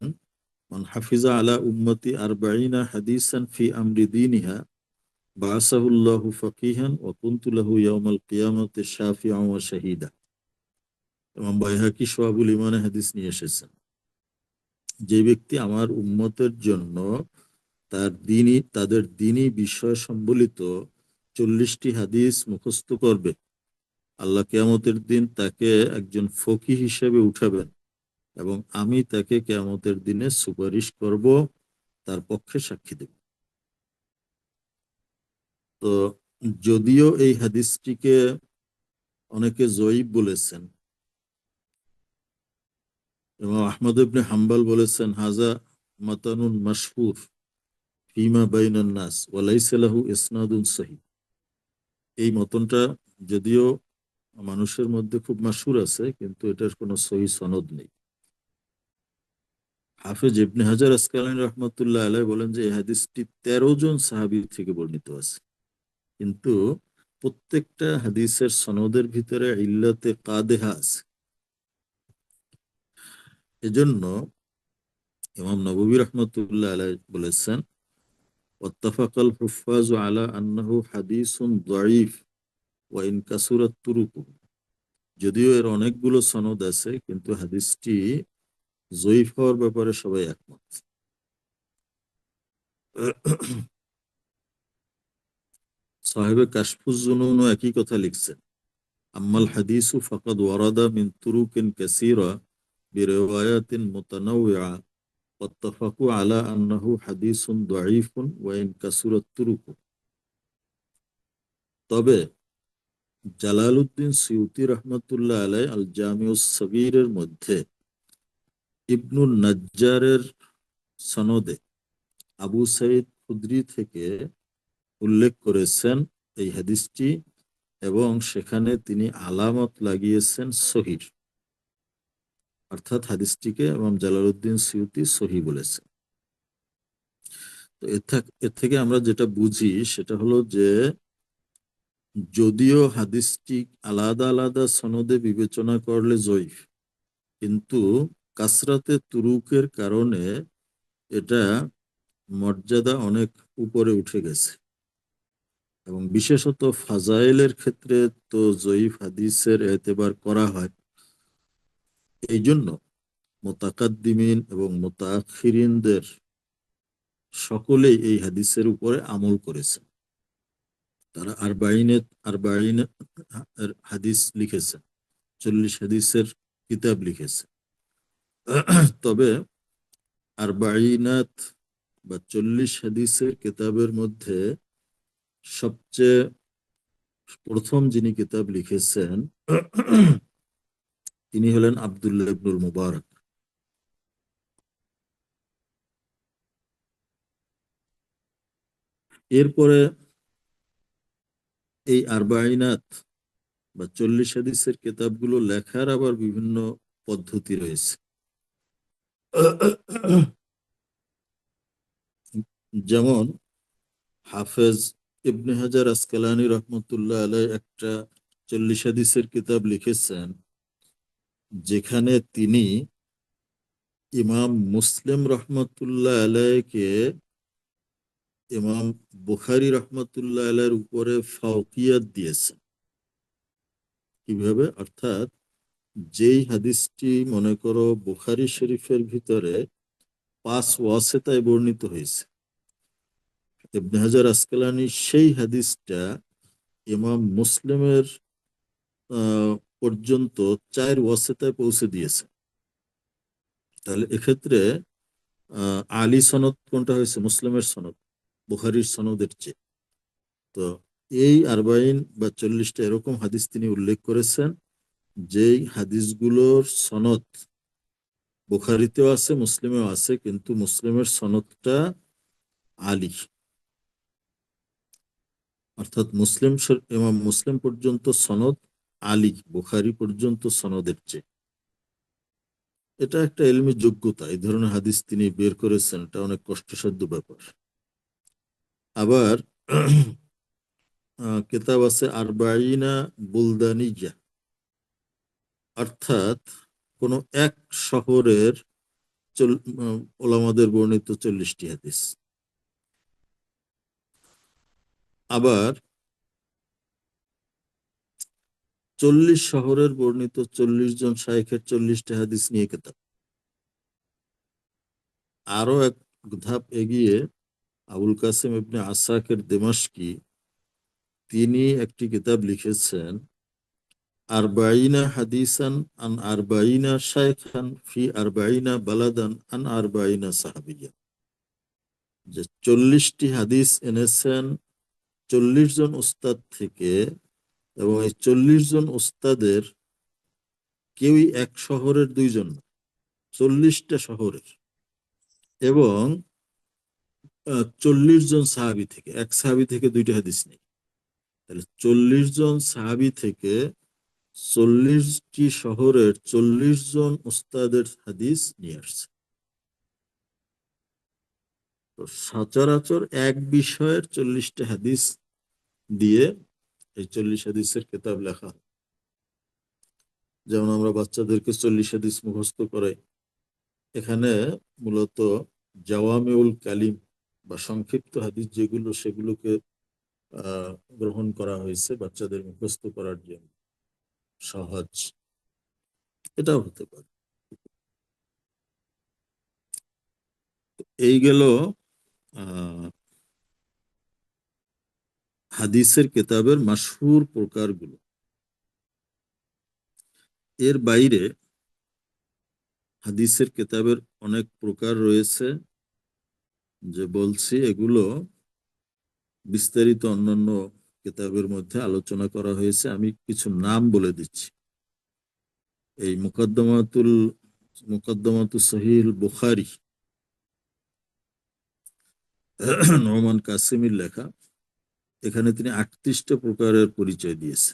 [SPEAKER 1] মান হাফিজা আলা উম্মতি আরবাঈনা হাদিসান ফি আমরি দীনিহা বাআসাহুল্লাহু ফাকিহান ওয়া কুনতু লাহু ইয়াওমাল কিয়ামাতি শাফিআন ওয়া শাহীদা। ইমাম বাইহাকী শুআবুল ঈমানে হাদিস নিয়ে এসেছেন, যে ব্যক্তি আমার উম্মতের জন্য তাদের দ্বীনি বিষয় সম্বলিত 40টি হাদিস মুখস্থ করবে, আল্লাহ কিয়ামতের দিন তাকে একজন ফকিহ হিসেবে উঠাবেন এবং আমি তাকে কিয়ামতের দিনে সুপারিশ করব, তার পক্ষে সাক্ষী দেব। তো যদিও এই হাদিসটিকে অনেকে জয়ীফ বলেছেন, এবং আহমদ ইবনে হাম্বল বলেছেন হাজা মাতানুন মাশহুর ফিমা বাইনান নাস ওয়া লাইসা লাহু ইসনাদুন সহিহ। এই মতনটা যদিও মানুষের মধ্যে খুব মাশহুর আছে, কিন্তু এটার কোনো সহিহ সনদ নেই। হাফেজ ইবনে হাজার আসকালানী রহমতুল্লাহ আলাইহি বলেন যে এই হাদিসটি 13 জন সাহাবী থেকে বর্ণিত আছে, কিন্তু প্রত্যেকটা হাদিসের সনদের ভিতরে ইল্লাতে কাদেহা আছে। এজন্য ইমাম নববী রহমতুল্লাহ আলাইহি বলেছেন, ওয়াত্তাফাকাল হুফাজু আলা আন্নাহু হাদিসুন যায়ীফ ওয়া ইন কাসুরাত তুরুকুহু। যদিও এর অনেকগুলো সনদ আছে, কিন্তু হাদিসটি যঈফ হওয়ার ব্যাপারে সবাই একমত। সাহেবে কাশফুজ জুনুনও একই কথা লিখছেন, আম্মাল হাদিসু ফাকাদ ওয়ারাদা মিন তুরুকিন কাসীরা বিরিওয়ায়াতিন মুতানাওয়িআ ওয়াত্তাফাকু আলা আন্নাহু হাদিসুন দাঈফুন ওয়া ইন কাসুরাত তুরুকু। তবে জালালউদ্দিন সিউতি রহমতুল্লাহ আলাই আল জামিউস সগীরের মধ্যে ইবনুন নাজ্জারের সনদে আবু সাইদ খুদরি থেকে উল্লেখ করেছেন এই হাদিসটি, এবং সেখানে তিনি আলামত লাগিয়েছেন সহির, অর্থাৎ হাদিসটিকে ইমাম জালালউদ্দিন সিউতি সহি বলেছেন। তো এর থেকে আমরা যেটা বুঝি সেটা হলো যে যদিও হাদিসটি আলাদা আলাদা সনদে বিবেচনা করলে জয়ীফ, কিন্তু কাসরাতে তুরুকের কারণে এটা মর্যাদা অনেক উপরে উঠে গেছে, এবং বিশেষত ফাজাইলের ক্ষেত্রে তো জয়ীফ হাদিসের এতেবার করা হয়। এই জন্য মুতাকাদ্দিমিন এবং মুতাআখিরিনদের সকলেই এই হাদিসের উপরে আমল করেছে। তারা আরবাইনে হাদিস লিখেছেন, 40 হাদিসের কিতাব লিখেছে। তবে আরবাইনাত বা 40 হাদিসের কিতাবের মধ্যে সবচেয়ে প্রথম যিনি কিতাব লিখেছেন তিনি হলেন আব্দুল্লাহ ইবনুল মুবারক। এরপরে এই আরবাইনাত বা 40 হাদিসের কিতাবগুলো লেখার আবার বিভিন্ন পদ্ধতি রয়েছে। যেমন হাফেজ ইবনে হাজার আসকালানী রহমতুল্লাহ আলাই একটা 40 হাদিসের কিতাব লিখেছেন, যেখানে তিনি ইমাম মুসলিম রহমতুল্লাহ আলাইকে ইমাম বুখারী রহমতুল্লাহ আলাইয়ের উপরে ফাওকিয়াত দিয়েছেন। কিভাবে? অর্থাৎ যেই হাদিসটি মনে করো বুখারী শরীফের ভিতরে 5 ওয়াসিতায় বর্ণিত হয়েছে, ইবনে হাজার আসকালানী সেই হাদিসটা ইমাম মুসলিমের পর্যন্ত 4 ওয়াসিতায় পৌঁছে দিয়েছে। তাহলে এক্ষেত্রে আলী সনদ কোনটা হয়েছে? মুসলিমের সনদ বুখারীর সনদের চেয়ে। তো এই আরবাইন বা 40টা এরকম হাদিস তিনি উল্লেখ করেছেন, যেই হাদিসগুলোর সনদ বুখারীতেও আছে মুসলিমেও আছে, কিন্তু মুসলিমের সনদটা আলী, অর্থাৎ ইমাম মুসলিম পর্যন্ত সনদ আলী, বুখারী পর্যন্ত সনদের চেয়ে। এটা একটা ইলমি যোগ্যতা, এই ধরনের হাদিস তিনি বের করেছেন, এটা অনেক কষ্টসাধ্য ব্যাপার। আবার কিতাব আছে আরবাইনা বুলদানিয়া, অর্থাৎ কোন এক শহরের ওলামাদের বর্ণিত 40টি হাদিস। আবার 40 শহরের বর্ণিত 40 জন শাইখের 40টি হাদিস নিয়ে কিতাব। আরো এক ধাপ এগিয়ে আবুল কাসেম ইবনে আসাকের দিমাশকি তিনি একটি কিতাব লিখেছেন, আরবাইনা হাদিসান আন আরবাইনা শাইখান ফি আরবাইনা বালাদান আন আরবাইনা সাহাবিয়া, যে 40টি হাদিস এনেছেন 40 জন উস্তাদ থেকে, এবং এই 40 জন উস্তাদের কেউই এক শহরের 2 জন না, 40টা শহরের, এবং 40 জন সাহাবী থেকে, এক সাহাবী থেকে 2টা হাদিস নেই। তাহলে 40 জন সাহাবী থেকে 40টি শহরের 40 জন উস্তাদের হাদিস নিয়ে আসছে। তো সচরাচর এক বিষয়ের 40টা হাদিস দিয়ে এই 40 হাদিসের কিতাব লেখা হয়। যেমন আমরা বাচ্চাদেরকে 40 হাদিস মুখস্থ করাই, এখানে মূলত জাওয়ামিউল কালিম বা সংক্ষিপ্ত হাদিস যেগুলো, সেগুলোকে আহ গ্রহণ করা হয়েছে বাচ্চাদের মুখস্থ করার জন্য, সহজ। এটাও হতে পারে। এই গেল আহ হাদিসের কিতাবের মাশহুর প্রকারগুলো। এর বাইরে হাদিসের কিতাবের অনেক প্রকার রয়েছে, যে বলছি এগুলো বিস্তারিত অন্যান্য কিতাবের মধ্যে আলোচনা করা হয়েছে। আমি কিছু নাম বলে দিচ্ছি। এই মুকদ্দমাতুল সহিহ বুখারী, নোমান কাসিমির লেখা, এখানে তিনি 38টা প্রকারের পরিচয় দিয়েছে।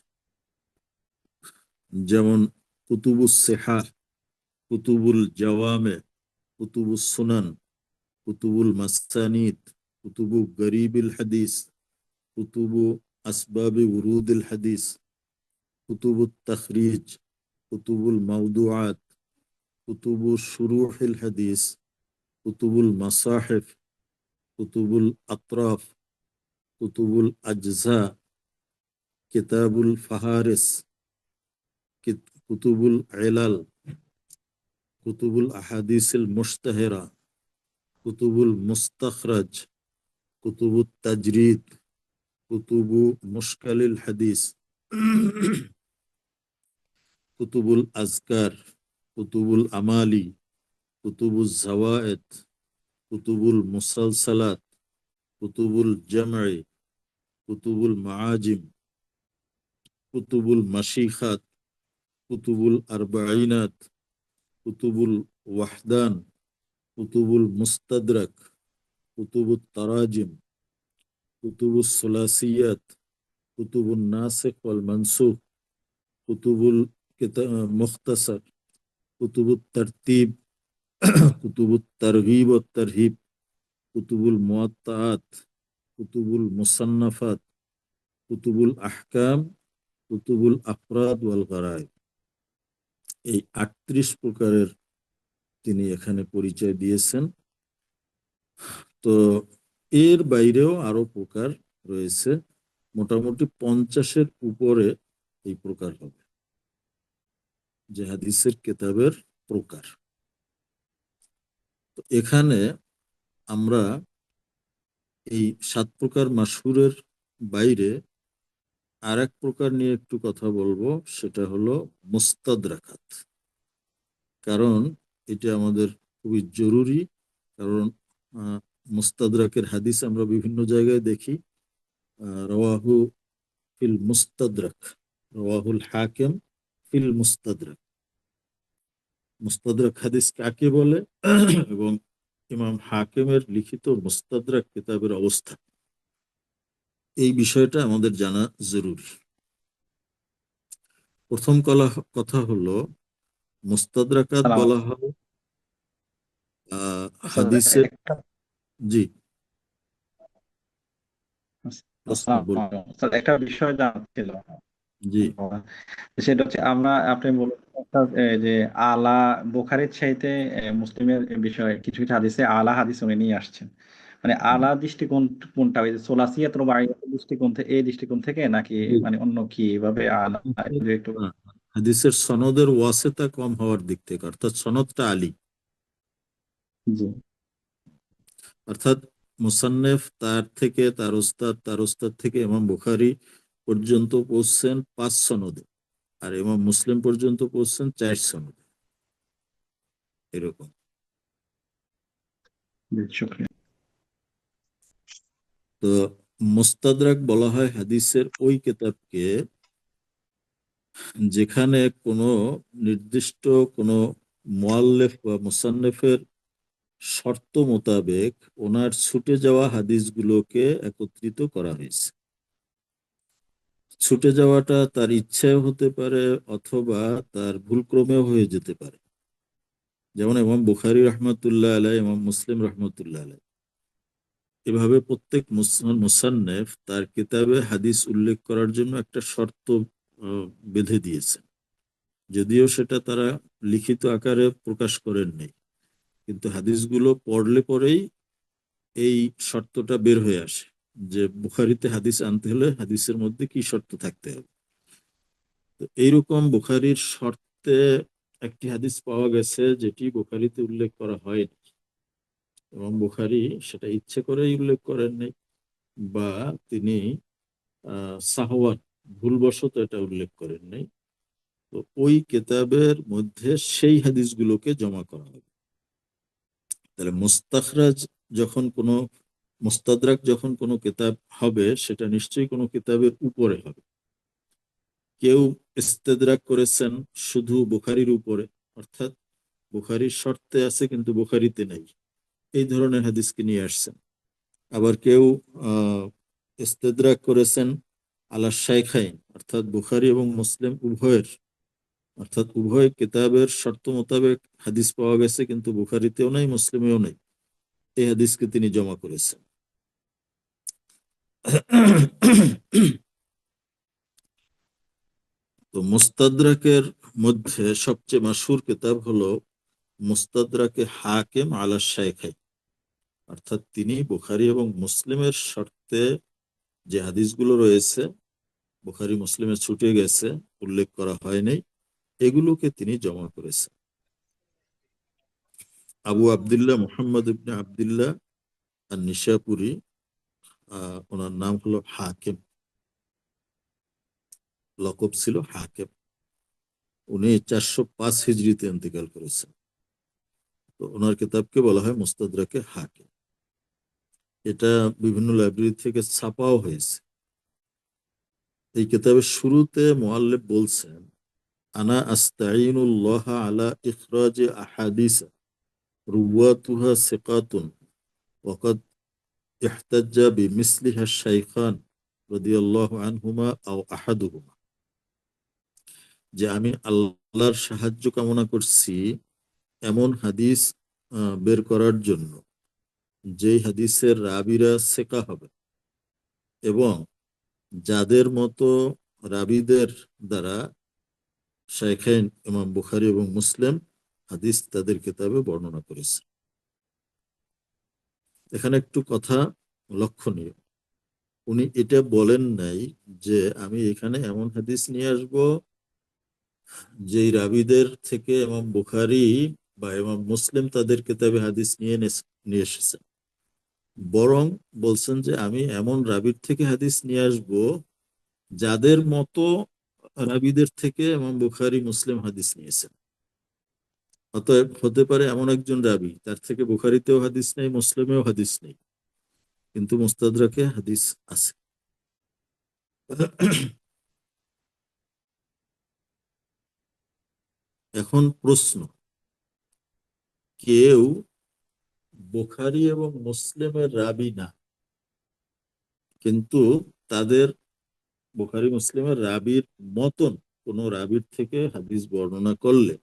[SPEAKER 1] যেমন কুতুবুস সিহাহ, কুতুবুল জাওয়ামে, কুতুবুস সুনান, কুতুবুল মাসানিদ, কুতুবু গরিবিল হাদিস, কুতুবু আসবাবি উরুদিল হাদিস, কুতুবুত তাখরিজ, কুতুবুল মাউদুআত, কুতুবু শুরুহিল হাদিস, কুতুবুল মাসাহিফ, কুতুবুল আতরাফ, কুতুবুল আজজা, কিতাবুল ফাহারিস, কুতুবুল ইলাল, কুতুবুল আহাদিসিল মুশতাহিরা, কুতুবুল মুস্তাখরাজ, কুতুবুত তাজরিদ, কুতুবু মুশকালিল হাদিস, কুতুবুল আজকার, কুতুবুল আমালি, কুতুবুল জাওয়ায়েদ, কুতুবুল মুসালসালাত, কুতুবুল জামঈ, কুতুবুল মাআজিম, কুতুবুল মাশিখাত, কুতুবুল আরবাঈনাত, কুতুবুল ওয়াহদান, কুতুবুল মুস্তাদরাক, কুতুবুত তারাজিম, কুতুবুস সুলাসিয়াত, কুতুবুন নাসিখ ওয়াল মানসুখ, কুতুবুল মুখতাসার, কুতুবুত তারতিব, কুতুবুত তারগিব ওয়াত তারহিব, কুতুবুল মুআত্তাআত, কুতুবুল মুসান্নাফাত, কুতুবুল আহকাম, কুতুবুল আফরাদ ওয়াল গারায়েব। এই 38 প্রকারের তিনি এখানে পরিচয় দিয়েছেন। তো এর বাইরেও আরো প্রকার রয়েছে, মোটামুটি 50-এর উপরে এই প্রকার হবে, যে হাদিসের কিতাবের প্রকার। তো এখানে আমরা এই 7 প্রকার মাশহুরের বাইরে আর এক প্রকার নিয়ে একটু কথা বলবো, সেটা হলো মুস্তাদরাকাত। কারণ এটা আমাদের খুবই জরুরি। কারণ আহ, মুস্তাদরাকের হাদিস আমরা বিভিন্ন জায়গায় দেখি, রওয়াহু ফিল মুস্তাদরাক, রওয়াহুল হাকিম ফিল মুস্তাদরাক। মুস্তাদরাক হাদিস কাকে বলে এবং ইমাম হাকিমের লিখিত মুস্তাদরাক কিতাবের অবস্থা, এই বিষয়টা আমাদের জানা জরুরি। প্রথম কথা হলো, মুস্তাদরাকাত
[SPEAKER 2] সালাম
[SPEAKER 1] বলা
[SPEAKER 2] আলাইকুম।
[SPEAKER 1] হয়
[SPEAKER 2] স্যার,
[SPEAKER 1] হাদিসের।
[SPEAKER 2] একটা
[SPEAKER 1] জি, প্রশ্ন
[SPEAKER 2] আসসালামু
[SPEAKER 1] বলুন।
[SPEAKER 2] আলাইকুম। স্যার, একটা বিষয় জানার ছিল।
[SPEAKER 1] জি,
[SPEAKER 2] সেটা হচ্ছে আপনি বলেছেন একটা, যে আলা বুখারীর চাইতে মুসলিমের বিষয়ে কিছু কিছু হাদিসে আলা হাদিস উনি নিয়ে আসছেন। মানে
[SPEAKER 1] হুম,
[SPEAKER 2] আলা দৃষ্টিকোণ কোনটা, ওই যে সোলাসিয়াত রুবাইয়াতের দৃষ্টিকোণ থেকে, এই দৃষ্টিকোণ থেকে, নাকি
[SPEAKER 1] জি।
[SPEAKER 2] মানে অন্য কি এভাবে আলা যদি একটু।
[SPEAKER 1] না, হাদিসের সনদের ওয়াসিতা কম হওয়ার দিক থেকে, অর্থাৎ সনদটা আলী,
[SPEAKER 2] জি,
[SPEAKER 1] অর্থাৎ মুসান্নেফ তার থেকে, তার ওস্তাদ, তার ওস্তাদ থেকে ইমাম বুখারী পর্যন্ত পৌঁছছেন 5 সনদে, আর ইমাম মুসলিম পর্যন্ত পৌঁছছেন 4 সনদে, এরকম।
[SPEAKER 2] জি, শুকরিয়া।
[SPEAKER 1] তো মুস্তাদরাক বলা হয় হাদিসের ওই কিতাবকে, যেখানে কোনো নির্দিষ্ট কোনো মুআল্লিফ বা মুসান্নেফের শর্ত মোতাবেক ওনার ছুটে যাওয়া হাদিসগুলোকে একত্রিত করা হয়েছে। ছুটে যাওয়াটা তার ইচ্ছাও হতে পারে, অথবা তার ভুলক্রমেও হয়ে যেতে পারে। যেমন ইমাম বুখারী রহমতুল্লাহ আলাই, ইমাম মুসলিম রহমতুল্লাহ আলাই, এভাবে প্রত্যেক মুসান্নেফ তার কিতাবে হাদিস উল্লেখ করার জন্য একটা শর্ত আহ, বেঁধে দিয়েছে, যদিও সেটা তারা লিখিত আকারে প্রকাশ করেননি, কিন্তু হাদিসগুলো পড়লে পরেই এই শর্তটা বের হয়ে আসে যে বুখারীতে হাদিস আনতে হলে হাদিসের মধ্যে কি শর্ত থাকতে হবে। তো এইরকম বুখারীর শর্তে একটি হাদিস পাওয়া গেছে যেটি বুখারীতে উল্লেখ করা হয়নি, এবং বুখারী সেটা ইচ্ছে করেই উল্লেখ করেননি, বা তিনি সাহওয়াত ভুলবশত এটা উল্লেখ করেননি। তো ওই কেতাবের মধ্যে সেই হাদিসগুলোকে জমা করা হবে। তাহলে মুস্তাখরাজ যখন কোনো মুস্তাদরাক যখন কোনো কিতাব হবে, সেটা নিশ্চয়ই কোনো কিতাবের উপরে হবে। কেউ ইস্তেদরাক করেছেন শুধু বুখারীর উপরে, অর্থাৎ বুখারীর শর্তে আছে কিন্তু বুখারীতে নেই, এই ধরনের হাদিসকে নিয়ে আসছেন। আবার কেউ আহ ইস্তেদরাক করেছেন আলা শাইখাইন, অর্থাৎ বুখারী এবং মুসলিম উভয়ের, অর্থাৎ উভয় কিতাবের শর্ত মোতাবেক হাদিস পাওয়া গেছে কিন্তু বুখারীতেও নাই মুসলিমেও নাই, এই হাদিসকে তিনি জমা করেছেন। তো মুস্তাদরাকের মধ্যে সবচেয়ে মাশহুর কিতাব হলো মুস্তাদরাকে হাকিম আলা শাইখাইন, অর্থাৎ তিনি বুখারী এবং মুসলিমের শর্তে যে হাদিসগুলো রয়েছে, বুখারী মুসলিমে ছুটে গেছে, উল্লেখ করা হয়নি, এগুলোকে তিনি জমা করেছেন। আবু আব্দুল্লাহ মুহাম্মদ ইবনে আব্দুল্লাহ আর নিশাপুরি, ওনার নাম হলো হাকিম, লকব ছিল হাকিম। উনি 405 হিজরিতে ইন্তেকাল করেছেন। তো ওনার কিতাবকে বলা হয় মুস্তাদরাকে হাকিম। এটা বিভিন্ন লাইব্রেরি থেকে ছাপাও হয়েছে। এই কিতাবের শুরুতে মুআল্লিফ বলছেন, আনা আস্তাঈনুল্লাহ আলা ইখরাজ আহাদিস রুওয়াতুহা সিকাতুন ওয়াকাদ ইহতাজ্জা বিমিসলিহা শাইখান রাদিয়াল্লাহু আনহুমা আও আহাদুহুমা, যে আমি আল্লাহর সাহায্য কামনা করছি এমন হাদিস বের করার জন্য যেই হাদিসের রাবিরা সেকা হবে, এবং যাদের মতো রাবিদের দ্বারা শাইখাইন ইমাম বুখারী এবং মুসলিম হাদিস তাদের কিতাবে বর্ণনা করেছে। এখানে একটু কথা লক্ষণীয়, উনি এটা বলেন নাই যে আমি এখানে এমন হাদিস নিয়ে আসব যেই রাবিদের থেকে ইমাম বুখারী বা ইমাম মুসলিম তাদের কিতাবে হাদিস নিয়ে এসেছেন, বরং বলছেন যে আমি এমন রাবির থেকে হাদিস নিয়ে আসব যাদের মতো রাবিদের থেকে ইমাম বুখারী মুসলিম হাদিস নিয়েছেন। অতএব হতে পারে এমন একজন রাবী তার থেকে বুখারীতেও হাদিস নেই, মুসলিমেও হাদিস নেই, কিন্তু মুস্তাদরাকে হাদিস আছে। এখন প্রশ্ন, কেউ বুখারী এবং মুসলিমের রাবী না, কিন্তু তাদের বুখারী মুসলিমের রাবীর মতন কোন রাবীর থেকে হাদিস বর্ণনা করলে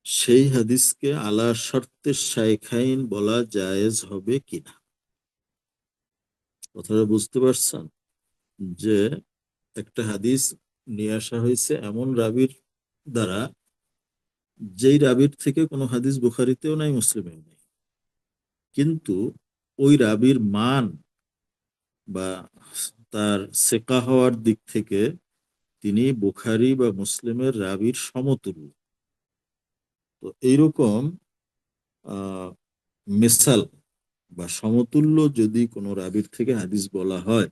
[SPEAKER 1] সেই হাদিসকে আলা শর্তে শাইখাইন বলা জায়েজ হবে কিনা? কথাটা বুঝতে পারছেন? যে একটা হাদিস নিয়ে আসা হয়েছে এমন রাবীর দ্বারা যেই রাবীর থেকে কোনো হাদিস বুখারীতেও নাই মুসলিমেও নেই, কিন্তু ওই রাবীর মান বা তার সেকা হওয়ার দিক থেকে তিনি বুখারী বা মুসলিমের রাবীর সমতুল্য। তো এইরকম আহ মিসাল বা সমতুল্য যদি কোনো রাবীর থেকে হাদিস বলা হয়,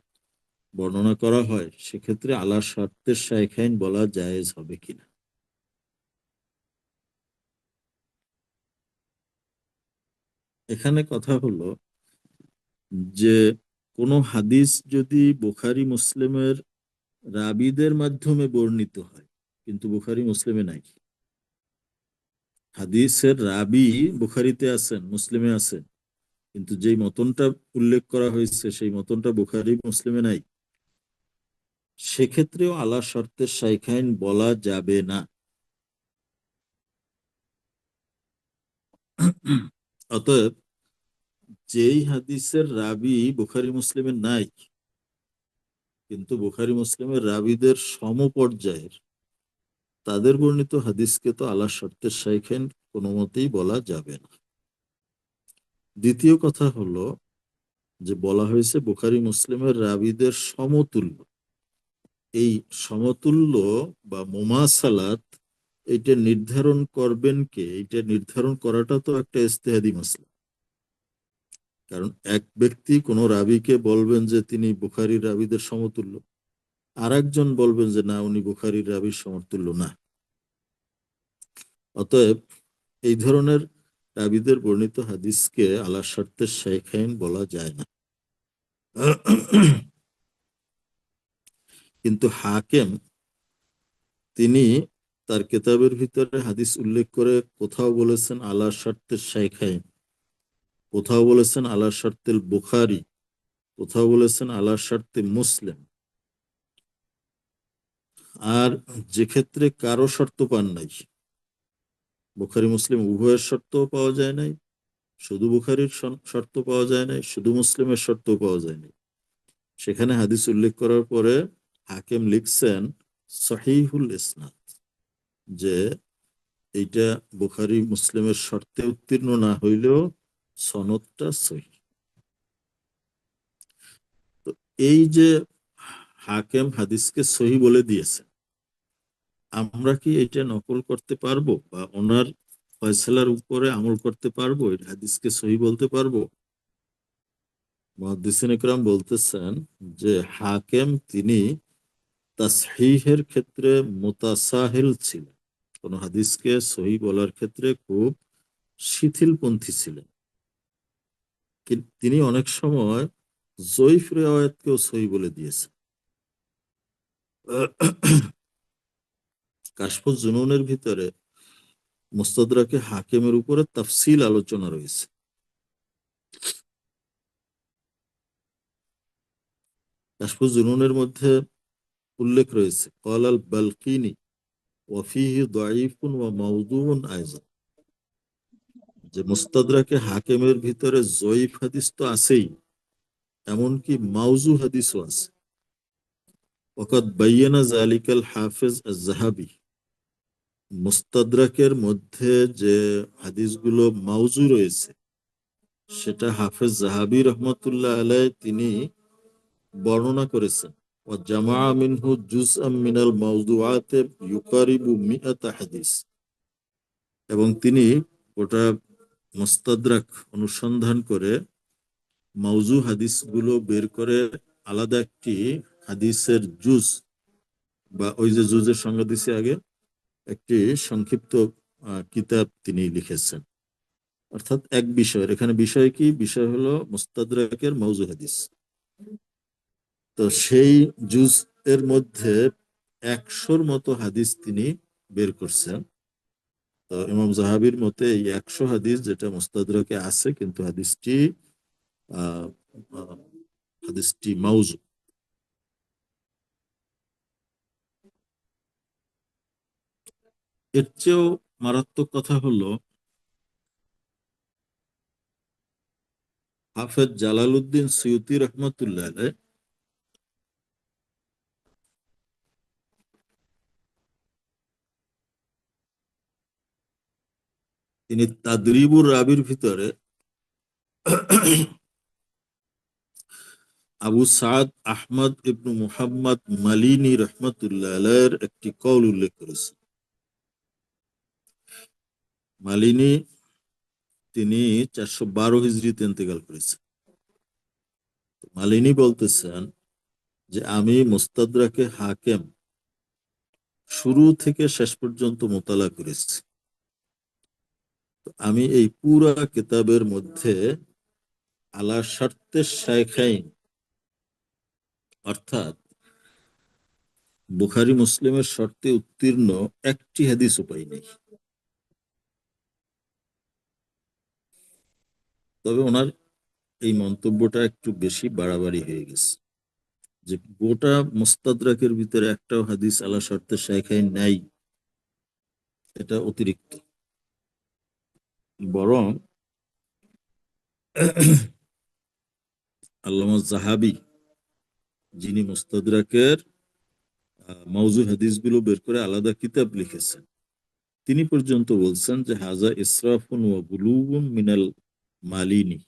[SPEAKER 1] বর্ণনা করা হয়, সেক্ষেত্রে আলা শর্তের শাইখাইন বলা জায়েজ হবে কিনা। এখানে কথা হলো যে কোনো হাদিস যদি বুখারী মুসলিমের রাবীদের মাধ্যমে বর্ণিত হয় কিন্তু বুখারী মুসলিমে নাই, হাদিসের রাবী বুখারীতে আছেন মুসলিমে আছেন, কিন্তু যেই মতনটা উল্লেখ করা হয়েছে সেই মতনটা বুখারী মুসলিমে নাই, সেক্ষেত্রেও আলা শর্তের শাইখাইন বলা যাবে না। অতএব যেই হাদিসের রাবি বুখারী মুসলিমের নাই, কিন্তু বুখারী মুসলিমের রাবিদের সমপর্যায়ের, তাদের বর্ণিত হাদিসকে তো আলা শর্তের শাইখাইন কোনো মতেই বলা যাবে না। দ্বিতীয় কথা হলো যে বলা হয়েছে বুখারী মুসলিমের রাবিদের সমতুল্য। এই সমতুল্য বা মুমাসালাত, এটা নির্ধারণ করবেন কে? এটা নির্ধারণ করাটা তো একটা ইজতিহাদি মাসলা। কারণ এক ব্যক্তি কোনো রাবিকে বলবেন যে তিনি বুখারীর রাবিদের সমতুল্য, আর একজন বলবেন যে না, উনি বুখারীর রাবির সমতুল্য না। অতএব এই ধরনের রাবিদের বর্ণিত হাদিসকে আলা শর্তে শাইখাইন বলা যায় না। কিন্তু হাকেম তিনি তার কিতাবের ভিতরে হাদিস উল্লেখ করে কোথাও বলেছেন আলা শর্তে শাইখাইন, কোথাও বলেছেন আলা শর্তেল বুখারী, কোথাও বলেছেন আলা শর্তে মুসলিম। আর যে ক্ষেত্রে কারো শর্ত পান নাই, বুখারী মুসলিম উভয়ের শর্ত পাওয়া যায় নাই, শুধু বুখারীর শর্ত পাওয়া যায় নাই, শুধু মুসলিমের শর্ত পাওয়া যায় নাই, সেখানে হাদিস উল্লেখ করার পরে হাকিম লিখছেন সহিহুল ইসনাদ, যে এইটা বুখারী মুসলিমের শর্তে উত্তীর্ণ না হইলেও সনদটা সহিহ। তো এই যে হাকিম হাদিসকে সহিহ বলে দিয়েছেন, আমরা কি এটা নকল করতে পারবো বা ওনার ফয়সালার উপরে আমল করতে পারবো? এই হাদিসকে সহিহ বলতে পারবো? মুহাদ্দিসিন ইকরাম বলতেছেন যে হাকিম তিনি তাসহিহের ক্ষেত্রে মুতাসাহিল ছিলেন, কোন হাদিসকে সহিহ বলার ক্ষেত্রে খুব শিথিলপন্থী ছিলেন। তিনি অনেক সময় জয়ীফ রিওয়ায়াতকেও সহিহ বলে দিয়েছেন। কাশফুজ জুনুনের ভিতরে মুস্তাদরাকে হাকিমের উপরে তাফসিল আলোচনা রয়েছে। কাশফুজ জুনুনের মধ্যে উল্লেখ রয়েছে ক্বাল আল বালকিনি ওয়া ফীহি দাঈফুন ওয়া মাওদুউন আইযান, যে মুস্তাদরাকে হাকিমের ভিতরে জয়ীফ হাদিস তো আছেই, এমনকি মাউজু হাদিসও আছে। ওয়াকাদ বায়্যানা যালিকাল হাফিজ আয-যাহাবী, মুস্তাদরাকের মধ্যে যে হাদিসগুলো মাউজু রয়েছে সেটা হাফেজ যাহাবী রহমাতুল্লাহ আলাইহি তিনি বর্ণনা করেছেন। ওয়া জামা মিনহু জুজআম মিনাল মাওদুআত ইউকারিবু মিআতা হাদিস, এবং তিনি গোটা মুস্তাদরাক অনুসন্ধান করে মাউজু হাদিসগুলো বের করে আলাদা একটি হাদিসের জুজ, বা ওই যে জুজের সংজ্ঞা দিছে আগে, একটি সংক্ষিপ্ত কিতাব তিনি লিখেছেন। অর্থাৎ এক বিষয়, এখানে বিষয় কি? বিষয় হলো মুস্তাদরাকের মাউজু হাদিস। তো সেই জুজ এর মধ্যে 100-র মতো হাদিস তিনি বের করছেন। তো ইমাম যাহাবীর মতে এই 100 হাদিস যেটা মুস্তাদরাকে আছে, কিন্তু আহ, আহ, হাদিসটি মাউজু। এর চেয়েও মারাত্মক কথা হলো, হাফেজ জালালউদ্দিন সুয়ুতী রহমতুল্লাহ আলাইহ তিনি তাদরিবুর রাবির ভিতরে আবু সাদ আহমদ ইবনু মুহাম্মদ মালিনী রহমতুল্লাহ আলাইহির একটি কওল উল্লেখ করেছেন। মালিনী তিনি 412 হিজরিতে ইন্তেকাল করেছেন। মালিনী বলতেছেন যে আমি মুস্তাদরাকে হাকিম শুরু থেকে শেষ পর্যন্ত মোতালা করেছি। আমি এই পুরা কিতাবের মধ্যে আলা শর্তে শাইখাইন, অর্থাৎ বুখারী মুসলিমের শর্তে উত্তীর্ণ একটি হাদিস পাই নেই। তবে ওনার এই মন্তব্যটা একটু বেশি বাড়াবাড়ি হয়ে গেছে, যে গোটা মুস্তাদরাকের ভিতরে একটাও হাদিস আলা শর্তে শাইখাইন নাই, এটা অতিরিক্ত। বরং আল্লামা জাহাবি, যিনি মুস্তাদরাকের মাউজু হাদিসগুলো বের করে আলাদা কিতাব লিখেছেন, তিনি পর্যন্ত বলছেন যে হাজা ইসরাফুন ওয়া গুলুবুন মিনাল মালিনী,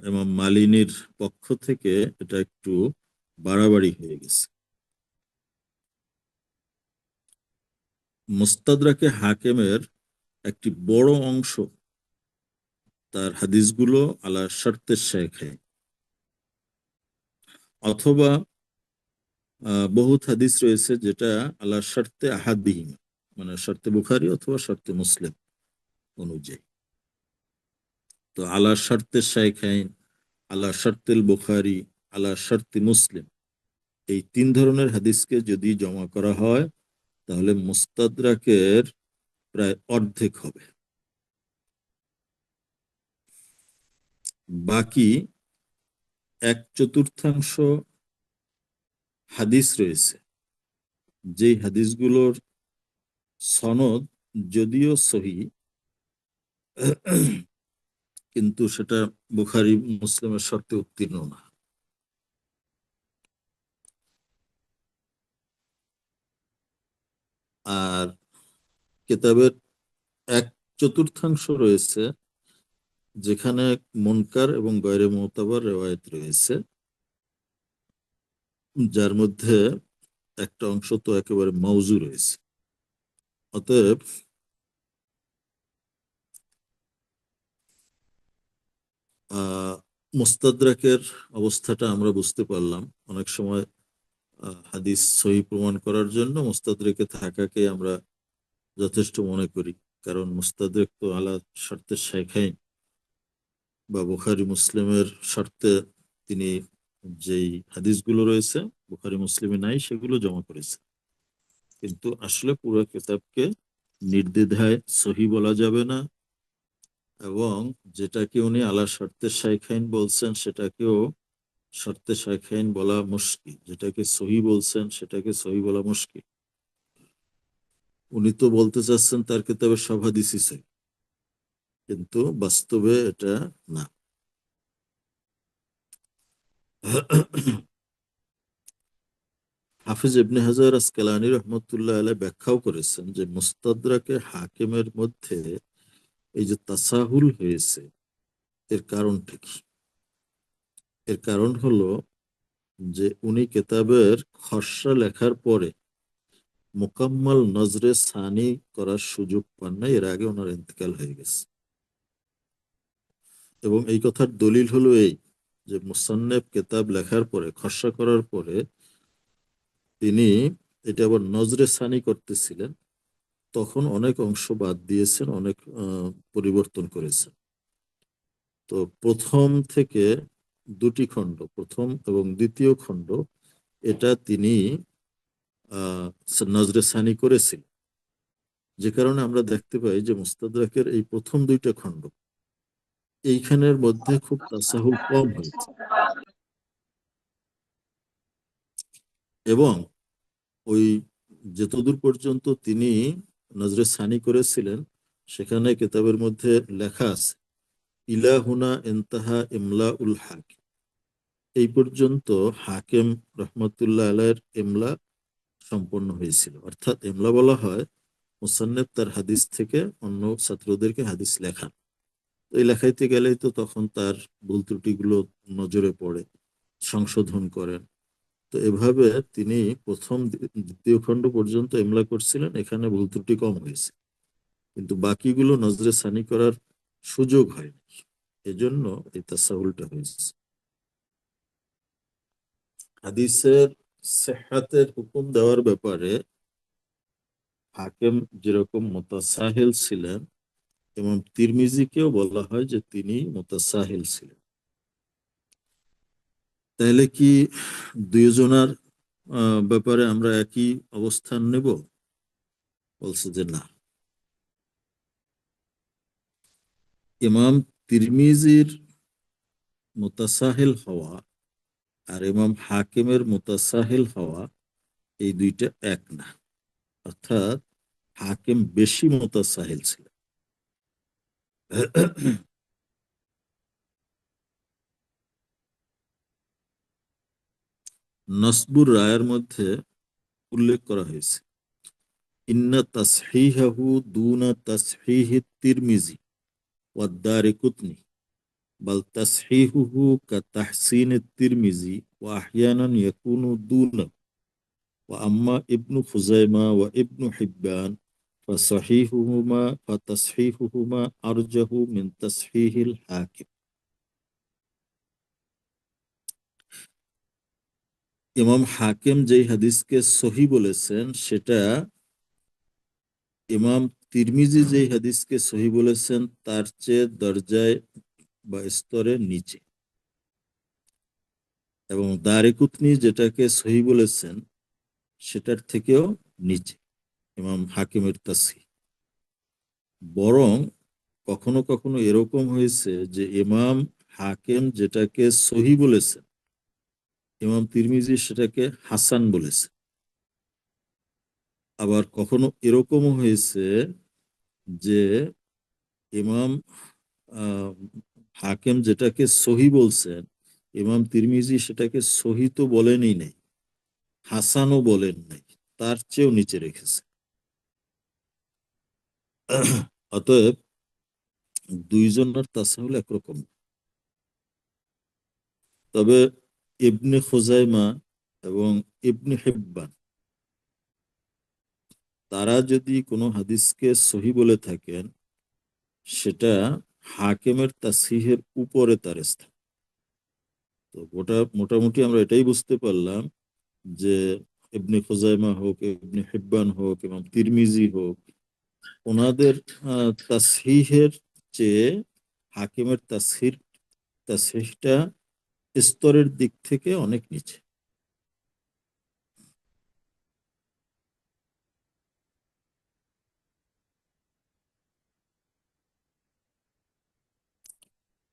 [SPEAKER 1] ইমাম মালিনীর পক্ষ থেকে এটা একটু বাড়াবাড়ি হয়ে গেছে। মুস্তাদরাকে হাকিমের একটি বড় অংশ তার হাদিসগুলো আলা শর্তে শেখায়, অথবা বহুত হাদিস রয়েছে যেটা আলা শর্তে আহাদিহিম, মানে শর্তে বুখারী অথবা শর্তে মুসলিম অনুযায়ী। তো আলা শর্তে শাইখাইন, আলা শর্তেল বুখারী, আলা শর্তে মুসলিম, এই তিন ধরনের হাদিসকে যদি জমা করা হয় তাহলে মুস্তাদরাকের প্রায় অর্ধেক হবে। বাকি এক চতুর্থাংশ হাদিস রয়েছে, যেই হাদিসগুলোর সনদ যদিও সহি, কিন্তু সেটা বুখারী মুসলিমের শর্তে উত্তীর্ণ না। আর কিতাবের এক চতুর্থাংশ রয়েছে যেখানে মুনকার এবং গয়রে মুতাবার রেওয়ায়েত রয়েছে, যার মধ্যে একটা অংশ তো একেবারে মাউজু রয়েছে। অতএব মুস্তাদরাকের অবস্থাটা আমরা বুঝতে পারলাম। অনেক সময় হাদিস সহি প্রমাণ করার জন্য মুস্তাদরাকে থাকাকে আমরা যথেষ্ট মনে করি, কারণ মুস্তাদরাক তো আলা শর্তে শাইখাইন বা বুখারী মুসলিমের শর্তে তিনি যেই হাদিসগুলো রয়েছে বুখারী মুসলিমে নাই সেগুলো জমা করেছে। কিন্তু আসলে পুরো কিতাবকে নির্দ্বিধায় সহি বলা যাবে না, এবং যেটাকে উনি আলা শর্তে শাইখাইন বলছেন সেটাকেও শর্তে শাইখাইন বলা মুশকিল, যেটাকে সহি বলছেন সেটাকে সহি বলা মুশকিল। উনি তো বলতে চাচ্ছেন তার কিতাবের সব হাদিসই সহি, কিন্তু বাস্তবে এটা না। হাফিজ ইবনে হাজার আসকালানী রহমতুল্লাহ আলাইহি ব্যাখ্যাও করেছেন যে মুস্তাদরাকে হাকিমের মধ্যে এই যে তাসাহুল হয়েছে, এর কারণটা কি? এর কারণ হলো যে উনি কিতাবের খসড়া লেখার পরে মোকাম্মল নজরে সানি করার সুযোগ পান না, এর আগে ওনার ইন্তেকাল হয়ে গেছে। এবং এই কথার দলিল হলো এই যে মুসান্নেফ কিতাব লেখার পরে, খসড়া করার পরে তিনি এটা আবার নজরে সানি করতেছিলেন, তখন অনেক অংশ বাদ দিয়েছেন, অনেক পরিবর্তন করেছেন। তো প্রথম থেকে দুটি খণ্ড, প্রথম এবং দ্বিতীয় খণ্ড, এটা তিনি আহ নজরে সানি করেছিলেন। যে কারণে আমরা দেখতে পাই যে মুস্তাদরাকের এই প্রথম দুইটা খণ্ড, এইখানের মধ্যে খুব তাসাহুল কম হয়েছে। এবং ওই যতদূর পর্যন্ত তিনি নজরে সানি করেছিলেন সেখানে কিতাবের মধ্যে লেখা আছে ইলাহুনা ইনতাহা ইমলা উল হাকিম, এই পর্যন্ত হাকিম রহমতুল্লাহ আলাইহির ইমলা সম্পন্ন হয়েছিল। অর্থাৎ ইমলা বলা হয় মুসান্নেফ তার হাদিস থেকে অন্য ছাত্রদেরকে হাদিস লেখান। এই লেখাইতে গেলেই তো তখন তার ভুল ত্রুটিগুলো নজরে পড়ে, সংশোধন করেন। তো এভাবে তিনি প্রথম দ্বিতীয় খণ্ড পর্যন্ত ইমলা করছিলেন, এখানে ভুল ত্রুটি কম হয়েছে, কিন্তু বাকিগুলো নজরে সানি করার সুযোগ হয়নি, এজন্য এই তাসাহুলটা হয়েছে। হাদিসের সিহহাতের হুকুম দেওয়ার ব্যাপারে হাকিম যেরকম মুতাসাহিল ছিলেন, এবং তিরমিজিকেও বলা হয় যে তিনি মুতাসাহিল ছিলেন। তাহলে কি দুইজনার ব্যাপারে আমরা একই অবস্থান নেব? বলছে যে না। ইমাম তিরমিজির মুতাসাহিল হওয়া আর ইমাম হাকিমের মুতাসাহিল হওয়া, এই দুইটা এক না। অর্থাৎ হাকিম বেশি মুতাসাহিল ছিলেন। নসবুর রায়ের মধ্যে উল্লেখ করা হয়েছে, ইন্না তাসহিহাহু দুনা তাসহিহি তিরমিজি ওয়াদ দারিকুতনি বাল তাসহিহুহু কা তাহসিন তিরমিজি ওয়া আহইয়ানান ইয়াকুনু দুনা ওয়া আম্মা ইবনু খুজাইমা ওয়া ইবনু হিব্বান ফাতাসহিহুহুমা আরজাহু মিন তাসহিহিল হাকিম। ইমাম হাকিম যেই হাদিসকে সহি বলেছেন সেটা ইমাম তিরমিজি যেই হাদিসকে সহি বলেছেন তার চেয়ে দরজায় বা স্তরের নিচে, এবং দারিকুতনি যেটাকে সহি বলেছেন সেটার থেকেও নিচে ইমাম হাকিমের তাসহিহ। বরং কখনো কখনো এরকম হয়েছে যে ইমাম হাকিম যেটাকে সহি বলেছেন ইমাম তিরমিজি সেটাকে হাসান বলেছে। আবার কখনো এরকমও হয়েছে যে ইমাম আহ, হাকিম যেটাকে সহি বলছেন ইমাম তিরমিজি সেটাকে সহি তো বলেনই নাই, হাসানও বলেন নাই, তার চেয়েও নিচে রেখেছে। অতএব দুইজনের তাসাহুল একরকম। তবে ইবনে খুজাইমা এবং ইবনে হিব্বান তারা যদি কোনো হাদিসকে সহি বলে থাকেন সেটা হাকিমের তাসহিহের উপরে তার স্থান। তো ওটা মোটামুটি আমরা এটাই বুঝতে পারলাম যে ইবনে খুজাইমা হোক, ইবনে হিব্বান হোক এবং তিরমিজি হোক, ওনাদের তাসহিহের চেয়ে হাকিমের তাসহিহটা স্তরের দিক থেকে অনেক নিচে।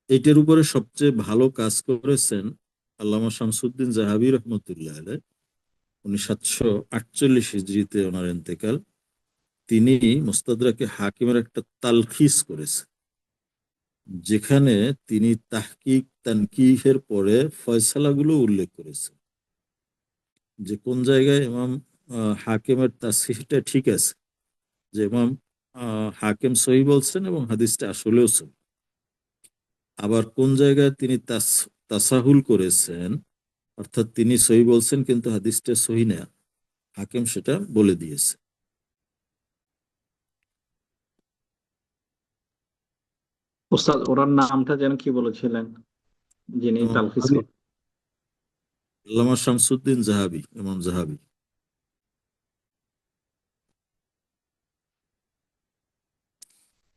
[SPEAKER 1] এটার উপরে সবচেয়ে ভালো কাজ করেছেন আল্লামা শামসুদ্দিন জাহাবি রহমতুল্লাহ আলাইহ। 748 হিজরিতে ওনার ইন্তেকাল। তিনি মুস্তাদরাকে হাকিমের একটা তালখিস করেছেন, যেখানে তিনি তাহকিক তানকিহের পরে ফয়সালাগুলো উল্লেখ করেছেন যে কোন জায়গায় ইমাম হাকিমের তাসহিহটা ঠিক আছে, যে ইমাম হাকিম সহি বলছেন এবং হাদিসটা আসলেও সহি। আবার কোন জায়গায় তিনি তাসাহুল করেছেন, অর্থাৎ তিনি সহি বলছেন কিন্তু হাদিসটা সহি না, হাকিম সেটা বলে দিয়েছে।
[SPEAKER 2] উস্তাদ ওনার নামটা যেন কি বলেছিলেন, যিনি
[SPEAKER 1] ইমাম
[SPEAKER 2] তালখিস
[SPEAKER 1] জাহাবি,
[SPEAKER 2] করেন?
[SPEAKER 1] আল্লামা শামসুদ্দিন জাহাবি, ইমাম জাহাবি।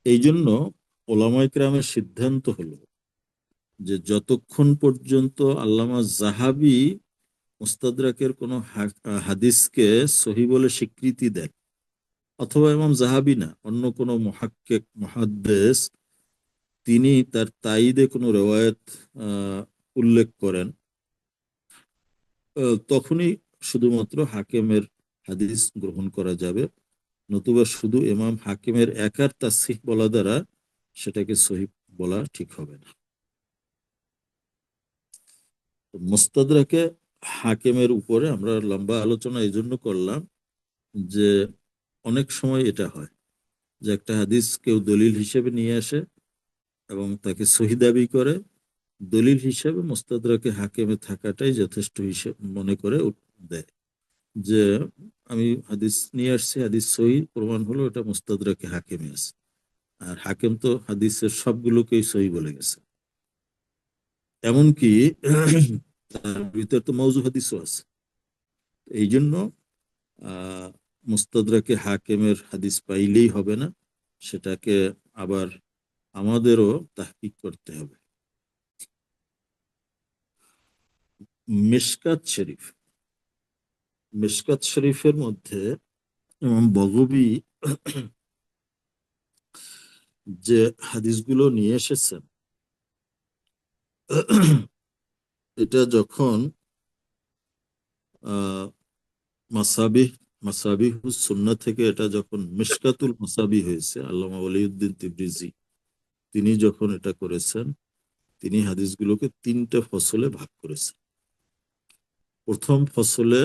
[SPEAKER 1] এই জন্য ওলামায়ে কেরামের সিদ্ধান্ত হলো যে যতক্ষণ পর্যন্ত আল্লামা জাহাবি মুস্তাদরাকের কোনো হাদিসকে সহি বলে স্বীকৃতি দেন, অথবা ইমাম জাহাবি না অন্য কোনো মুহাক্কিক মুহাদ্দিস তিনি তার তাইদে কোনো রেওয়ায়েত আহ, উল্লেখ করেন, তখনই শুধুমাত্র হাকিমের হাদিস গ্রহণ করা যাবে। নতুবা শুধু ইমাম হাকিমের একার তাসহিহ বলা দ্বারা সেটাকে সহি বলা ঠিক হবে না। তো মুস্তাদরাকে হাকিমের উপরে আমরা লম্বা আলোচনা এই জন্য করলাম যে অনেক সময় এটা হয় যে একটা হাদিস কেউ দলিল হিসেবে নিয়ে আসে এবং তাকে সহি দাবি করে, দলিল হিসেবে মুস্তাদরাকে হাকিমে থাকাটাই যথেষ্ট হিসেবে মনে করে দেয় যে আমি হাদিস নিয়ে আসছি, হাদিস সহি, প্রমাণ হলো এটা মুস্তাদরাকে হাকিমে আছে। আর হাকিম তো হাদিসের সবগুলোকেই সহি বলে গেছে। এমনকি তার ভিতর তো মওযু হাদিসও আছে। এই জন্য আহ মুস্তাদরাকে হাকিমের হাদিস পাইলেই হবে না, সেটাকে আবার আমাদেরও তাহকিক করতে হবে। মিশকাত শরীফ, মিশকাত শরীফের মধ্যে ইমাম বগবী যে হাদিসগুলো নিয়ে এসেছেন, এটা যখন আহ মাসাবিহ মাসাবিহুস সুন্নাহ থেকে এটা যখন মিশকাতুল মাসাবি হয়েছে, আল্লামা ওয়ালিউদ্দিন তিবরিজি তিনি যখন এটা করেছেন, তিনি হাদিসগুলোকে 3টে ফসলে ভাগ করেছেন। প্রথম ফসলে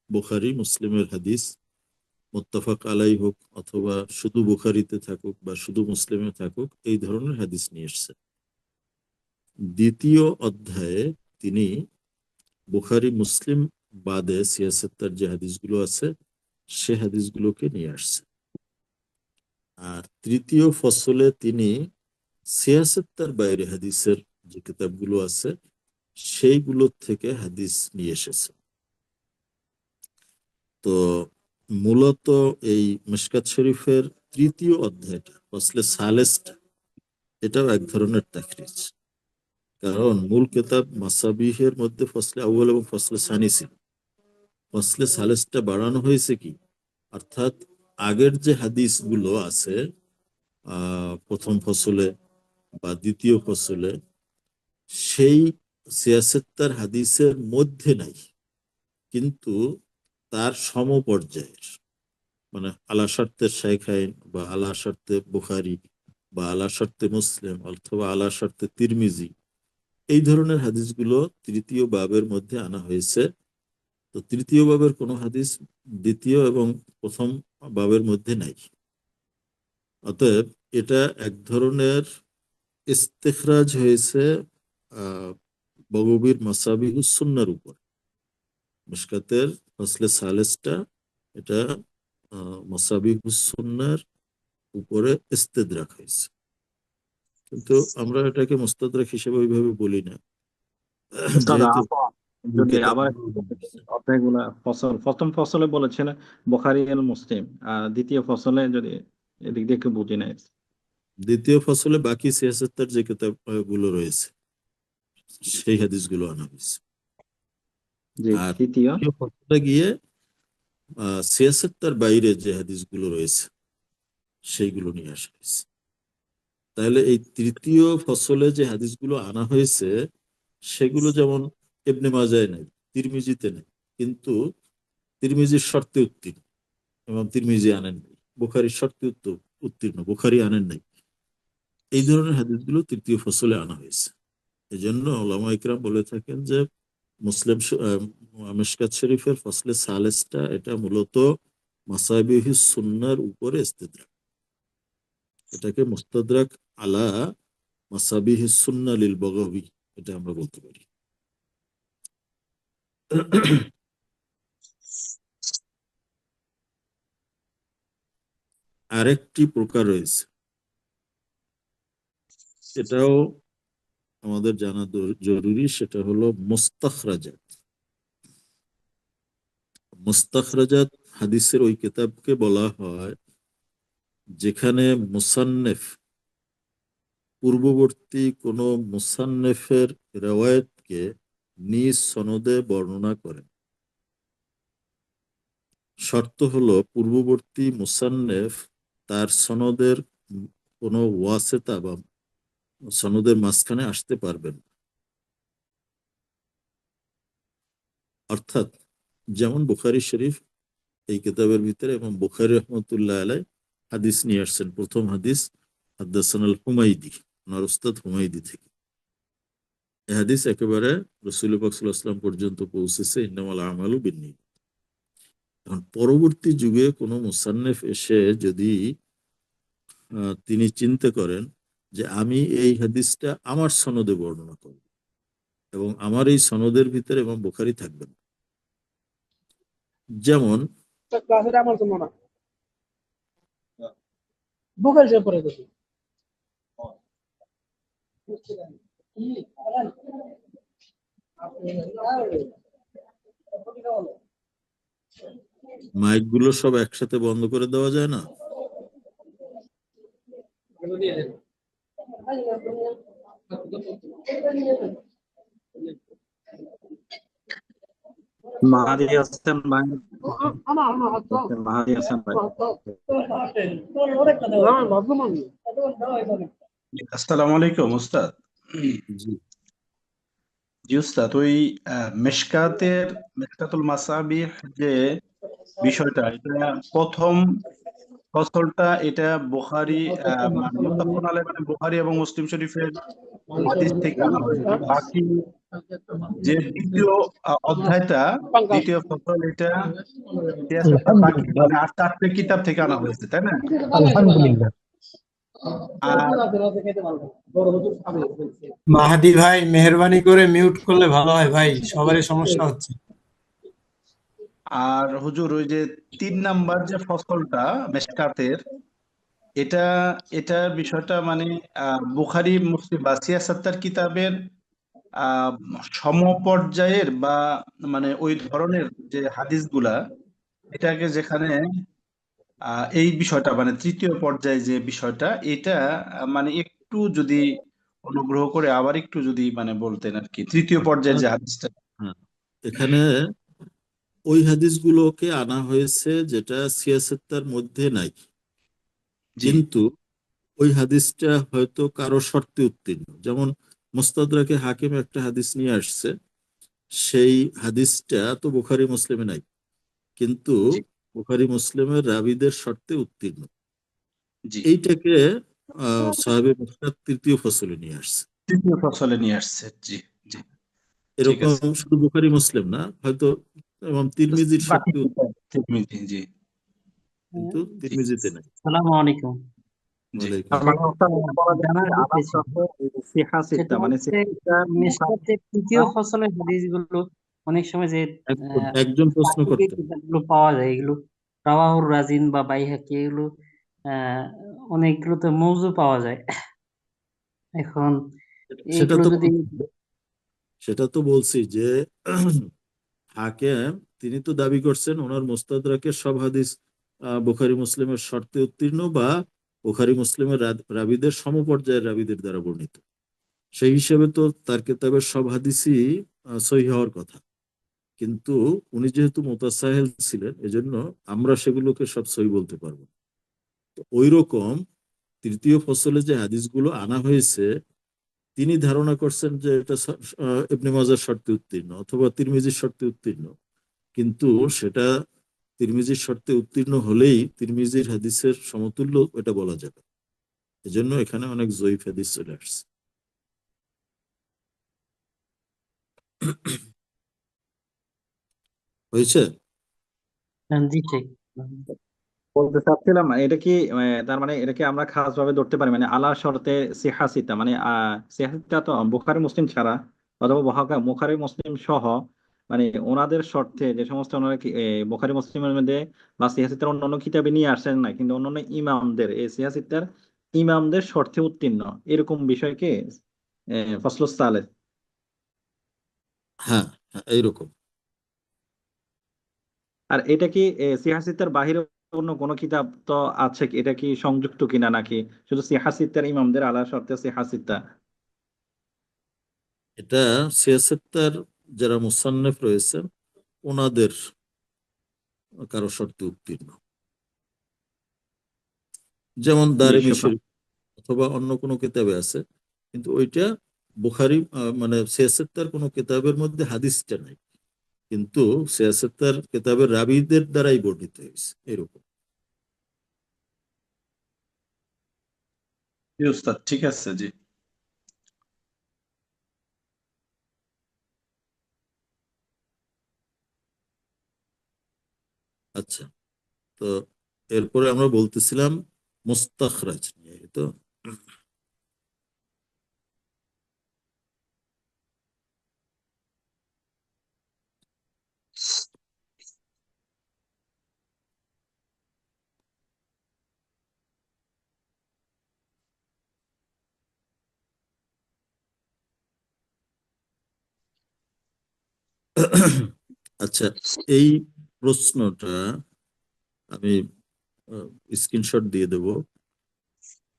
[SPEAKER 1] বুখারী মুসলিমের হাদিস মুত্তাফাক আলাই হোক অথবা শুধু বুখারীতে থাকুক বা শুধু মুসলিমে থাকুক, এই ধরনের হাদিস নিয়ে এসেছে। দ্বিতীয় অধ্যায়ে তিনি বুখারী মুসলিম বাদে সিয়াসেত্তার যে হাদিসগুলো আছে সে হাদিসগুলোকে নিয়ে আসছে। আর তৃতীয় ফসলে তিনি সিয়াসেত্তার বাইরে হাদিসের যে কিতাবগুলো আছে সেইগুলো থেকে হাদিস নিয়ে এসেছে। তো মূলত এই মিশকাত শরীফের তৃতীয় অধ্যায়টা ফসলে সালেসটা, এটাও এক ধরনের তাখরিজ। কারণ মূল কিতাব মাসাবিহের মধ্যে ফসলে আউয়াল এবং ফসলে সানি ছিল। ফসলে সালেসটা বাড়ানো হয়েছে কি, অর্থাৎ আগের যে হাদিসগুলো আছে প্রথম ফসলে বা দ্বিতীয় ফসলে, সেই সিয়াসেত্তার হাদিসের মধ্যে নাই, কিন্তু তার সমপর্যায়ের, মানে আলা শর্তে শাইখাইন বা আলা শর্তে বুখারী বা আলা শর্তে মুসলিম অথবা আলা শর্তে তিরমিজি, এই ধরনের হাদিসগুলো তৃতীয় বাবের মধ্যে আনা হয়েছে। তো তৃতীয় বাবের কোনো হাদিস দ্বিতীয় এবং প্রথম বাবের মধ্যে নাই। অতএব এটা এক ধরনের ইস্তেখরাজ হয়েছে বগবীর মাসাবিহুস সুন্নাহর উপর। মিশকাতের ফসলে সালেসটা এটা মাসাবিহুস সুন্নাহর উপরে ইস্তেদরাক হয়েছে, কিন্তু আমরা এটাকে মুস্তাদরাক হিসেবে ওইভাবে বলি না,
[SPEAKER 2] উস্তাদ,
[SPEAKER 1] যেহেতু
[SPEAKER 2] যদি আবার
[SPEAKER 1] কিতাবগুলো
[SPEAKER 2] অধ্যায়গুলা প্রথম ফসলে বলেছেন বুখারী আর মুসলিম, আর দ্বিতীয় ফসলে যদি এদিক দিয়ে একটু বুঝি নাই।
[SPEAKER 1] দ্বিতীয় ফসলে বাকি সিয়াসেত্তার যে কিতাবগুলো রয়েছে সেই হাদিসগুলো আনা হয়েছে।
[SPEAKER 2] যে
[SPEAKER 1] আর
[SPEAKER 2] তৃতীয়
[SPEAKER 1] তৃতীয় ফসলে গিয়ে সিয়াসেত্তার বাইরে যে হাদিসগুলো রয়েছে সেইগুলো নিয়ে আসা হয়েছে। তাহলে এই তৃতীয় ফসলে যে হাদিসগুলো আনা হয়েছে সেগুলো যেমন ইবনে মাজায় নেই, তিরমিজিতে নেই, কিন্তু তিরমিজির শর্তে উত্তীর্ণ এবং তিরমিজি আনেন নাই। বুখারীর শর্তে উত্তীর্ণ, বুখারী আনেন নাই। এই ধরনের হাদিসগুলো তৃতীয় ফসলে আনা হয়েছে। এই জন্য ওলামা ইকরাম বলে থাকেন যে মুসলিম মিশকাত শরীফের ফসলে সালেসটা এটা মূলত মাসাবিহিস সুন্নাহর উপরে ইস্তেদরাক। এটাকে মুস্তাদরাক আলা মাসাবিহিস সুন্নাহ লিল বগাবী, এটা আমরা বলতে পারি। আরেকটি প্রকার রয়েছে, এটাও আমাদের জানা জরুরি, সেটা হলো মুস্তাখরাজাত। মুস্তাখরাজাত হাদিসের ওই কিতাবকে বলা হয় যেখানে মুসান্নেফ পূর্ববর্তী কোন মুসান্নেফের রেওয়ায়েতকে নিজ সনদে বর্ণনা করেন। শর্ত হলো পূর্ববর্তী মুসান্নেফ তার সনদের কোনো ওয়াসেতা বা সনদের মাঝখানে আসতে পারবেন। অর্থাৎ যেমন বুখারী শরীফ এই কিতাবের ভিতরে এবং বুখারী রহমতুল্লাহ আলাই হাদিস নিয়ে আসছেন। প্রথম হাদিস হাদদাসানাল হুমাইদি, ওনার উস্তাদ হুমাইদি থেকে। এই হাদিস একেবারে রাসূল পাক সাল্লাল্লাহু আলাইহি ওয়াসাল্লাম পর্যন্ত পৌঁছেছে, ইন্নামাল আমালু বিন্নিয়াত। এখন পরবর্তী যুগে কোনো মুসান্নেফ এসে যদি তিনি চিন্তা করেন যে আমি এই হাদিসটা আমার সনদে বর্ণনা করব এবং আমার এই সনদের ভিতরে এবং বুখারী থাকবেন, যেমন মাইক গুলো সব একসাথে বন্ধ করে দেওয়া যায় না?
[SPEAKER 2] মাহাদি হাসান ভাই, মাহাদি হাসান ভাই।
[SPEAKER 3] আসসালামু আলাইকুম উস্তাদ।
[SPEAKER 1] জি,
[SPEAKER 3] জি উস্তাদ, ওই মিশকাতুল মাসাবিহ যে বিষয়টা, এটা প্রথম ফসলটা এটা বুখারী মানে মুত্তাফাকুন আলাইহি, মানে বুখারী এবং মুসলিম শরীফের হাদিস থেকে আনা হয়েছে। বাকি যে দ্বিতীয় অধ্যায়টা, দ্বিতীয় ফসল, এটা সিয়াসতের বাকি
[SPEAKER 4] আলহামদুলিল্লাহ,
[SPEAKER 3] মানে আর 4টে কিতাব থেকে আনা হয়েছে, তাই না?
[SPEAKER 4] আলহামদুলিল্লাহ।
[SPEAKER 3] আর
[SPEAKER 5] মাহাদি ভাই মেহরবানি করে মিউট করলে ভালো হয় ভাই, সবারই সমস্যা হচ্ছে।
[SPEAKER 3] আর হুজুর, ওই যে 3 নাম্বার যে ফসলটা মেশকাতের, এটার বিষয়টা মানে বুখারী মুসলিম বা সিয়াসাত্তার কিতাবের আহ সমপর্যায়ের বা মানে ওই ধরনের যে হাদিসগুলা, এটাকে যেখানে এই বিষয়টা মানে তৃতীয় পর্যায়ে যে বিষয়টা, এটা মানে একটু যদি অনুগ্রহ করে আবার একটু যদি মানে বলতেন আর কি, তৃতীয় পর্যায়ে যে হাদিসটা।
[SPEAKER 1] হ্যাঁ, এখানে ওই হাদিসগুলোকে আনা হয়েছে যেটা সিয়াসেত্তার মধ্যে নাই,
[SPEAKER 3] জি
[SPEAKER 1] কিন্তু ওই হাদিসটা হয়তো কারো শর্তে উত্তীর্ণ। যেমন মুস্তাদরাকে হাকিম একটা হাদিস নিয়ে আসছে, সেই হাদিসটা তো বুখারী মুসলিমে নাই, কিন্তু
[SPEAKER 3] জি
[SPEAKER 1] বুখারী মুসলিমের রাবীদের শর্তে উত্তীর্ণ।
[SPEAKER 3] জি
[SPEAKER 1] এইটাকে সাহাবে মুসনাদ তৃতীয় ফসলে নিয়ে আসছে।
[SPEAKER 3] তৃতীয় ফসলে নিয়ে আসছে। জি জি, ঠিক
[SPEAKER 1] এরকম
[SPEAKER 3] আছে।
[SPEAKER 1] শুধু বুখারী মুসলিম না, হয়তো এবং তিরমিজির
[SPEAKER 3] বাকি
[SPEAKER 1] শর্তে
[SPEAKER 3] কিতাব, তিরমিজি, জি
[SPEAKER 1] কিন্তু
[SPEAKER 3] ঠিক
[SPEAKER 1] তিরমিজিতে
[SPEAKER 3] আছে।
[SPEAKER 1] নাই।
[SPEAKER 6] সালামু আলাইকুম।
[SPEAKER 3] জি
[SPEAKER 1] ওয়ালাইকুম
[SPEAKER 2] মানে
[SPEAKER 1] আসসালাম।
[SPEAKER 2] ওস্তাদ বলা যায়
[SPEAKER 6] জানার
[SPEAKER 2] যে আলাদা
[SPEAKER 6] বিষয় ছিল,
[SPEAKER 2] সিহা
[SPEAKER 6] সেটা
[SPEAKER 2] সিত্তা মানে
[SPEAKER 6] হচ্ছে
[SPEAKER 2] সিহা
[SPEAKER 6] মেশকাতের তৃতীয় ফসলের হাদিসগুলো অনেক সময় যে
[SPEAKER 1] একজন প্রশ্ন
[SPEAKER 6] বাকি
[SPEAKER 1] করতেন।
[SPEAKER 6] কিতাবগুলো পাওয়া যায়, এগুলো রাওয়াহুর রাজিন বা বাইহাকি, এগুলো আহ অনেকগুলোতে মৌজু পাওয়া যায়। এখন
[SPEAKER 1] সেটা
[SPEAKER 6] এইগুলো
[SPEAKER 1] তো
[SPEAKER 6] যদি
[SPEAKER 1] সেটা তো বলছি যে হাকিম তিনি তো দাবি করছেন ওনার মুস্তাদরাকে সব হাদিস বুখারী মুসলিমের শর্তে উত্তীর্ণ বা বুখারী মুসলিমের রাবীদের সমপর্যায়ের রাবীদের দ্বারা বর্ণিত। সেই হিসেবে তো তার কিতাবের সব হাদিসই সহিহ হওয়ার কথা, কিন্তু উনি যেহেতু মুতাসাহিল ছিলেন, এজন্য আমরা সেগুলোকে সব সহিহ বলতে পারবো না। তো ওই রকম তৃতীয় ফসলে যে হাদিসগুলো আনা হয়েছে, তিনি ধারণা করছেন যে এটা ইবনে মাজার শর্তে উত্তীর্ণ অথবা তিরমিজির শর্তে উত্তীর্ণ, কিন্তু সেটা তিরমিজির শর্তে উত্তীর্ণ হলেই তিরমিজির হাদিসের সমতুল্য এটা বলা যাবে। এজন্য এখানে অনেক জয়ীফ হাদিস চলে আসছে। হয়েছে?
[SPEAKER 6] জি ঠিক।
[SPEAKER 2] বলতে চাচ্ছিলাম, এটা কি তার মানে এটাকে আমরা খাস ভাবে ধরতে পারি মানে আলা শর্তে সিহা সিত্তা মানে সিহা সিত্তা তো বুখারী মুসলিম ছাড়া অথবা বুখারী মুসলিম সহ মানে ওনাদের শর্তে যে সমস্ত ওনারা বুখারী মুসলিমের মধ্যে বা সিহা সিত্তার অন্যান্য কিতাবে নিয়ে আসেন না, কিন্তু অন্যান্য ইমামদের এই সিহা সিত্তার ইমামদের শর্তে উত্তীর্ণ, এরকম বিষয়কে ফসলুস সালেহ।
[SPEAKER 1] হ্যাঁ, হ্যাঁ, এইরকম।
[SPEAKER 2] আর এটা কি সিহাসিত্তার বাহিরে অন্য কোনো কিতাব তো আছে কি? এটা কি সংযুক্ত কিনা, নাকি শুধু সিহাসিত্তার ইমামদের আলা শর্তে সিহাসিত্তা?
[SPEAKER 1] এটা সিয়াসেত্তার যারা মুসান্নেফ রয়েছেন ওনাদের কারো শর্তে উত্তীর্ণ, যেমন
[SPEAKER 2] জি
[SPEAKER 1] দারিমি
[SPEAKER 2] শুকরান।
[SPEAKER 1] শরীফ অথবা অন্য কোনো কিতাবে আছে, কিন্তু ওইটা বুখারী মানে সিয়াসেত্তার কোনো কিতাবের মধ্যে হাদিসটা নাই, কিন্তু সিয়াসেত্তার কিতাবের রাবীদের দ্বারাই বর্ণিত হয়েছে এরকম।
[SPEAKER 3] জি উস্তাদ, ঠিক আছে। জি
[SPEAKER 1] আচ্ছা, তো এরপরে আমরা বলতেছিলাম মুস্তাখরাজ নিয়ে, এই তো। আচ্ছা, এই প্রশ্নটা আমি স্ক্রিনশট দিয়ে দেব,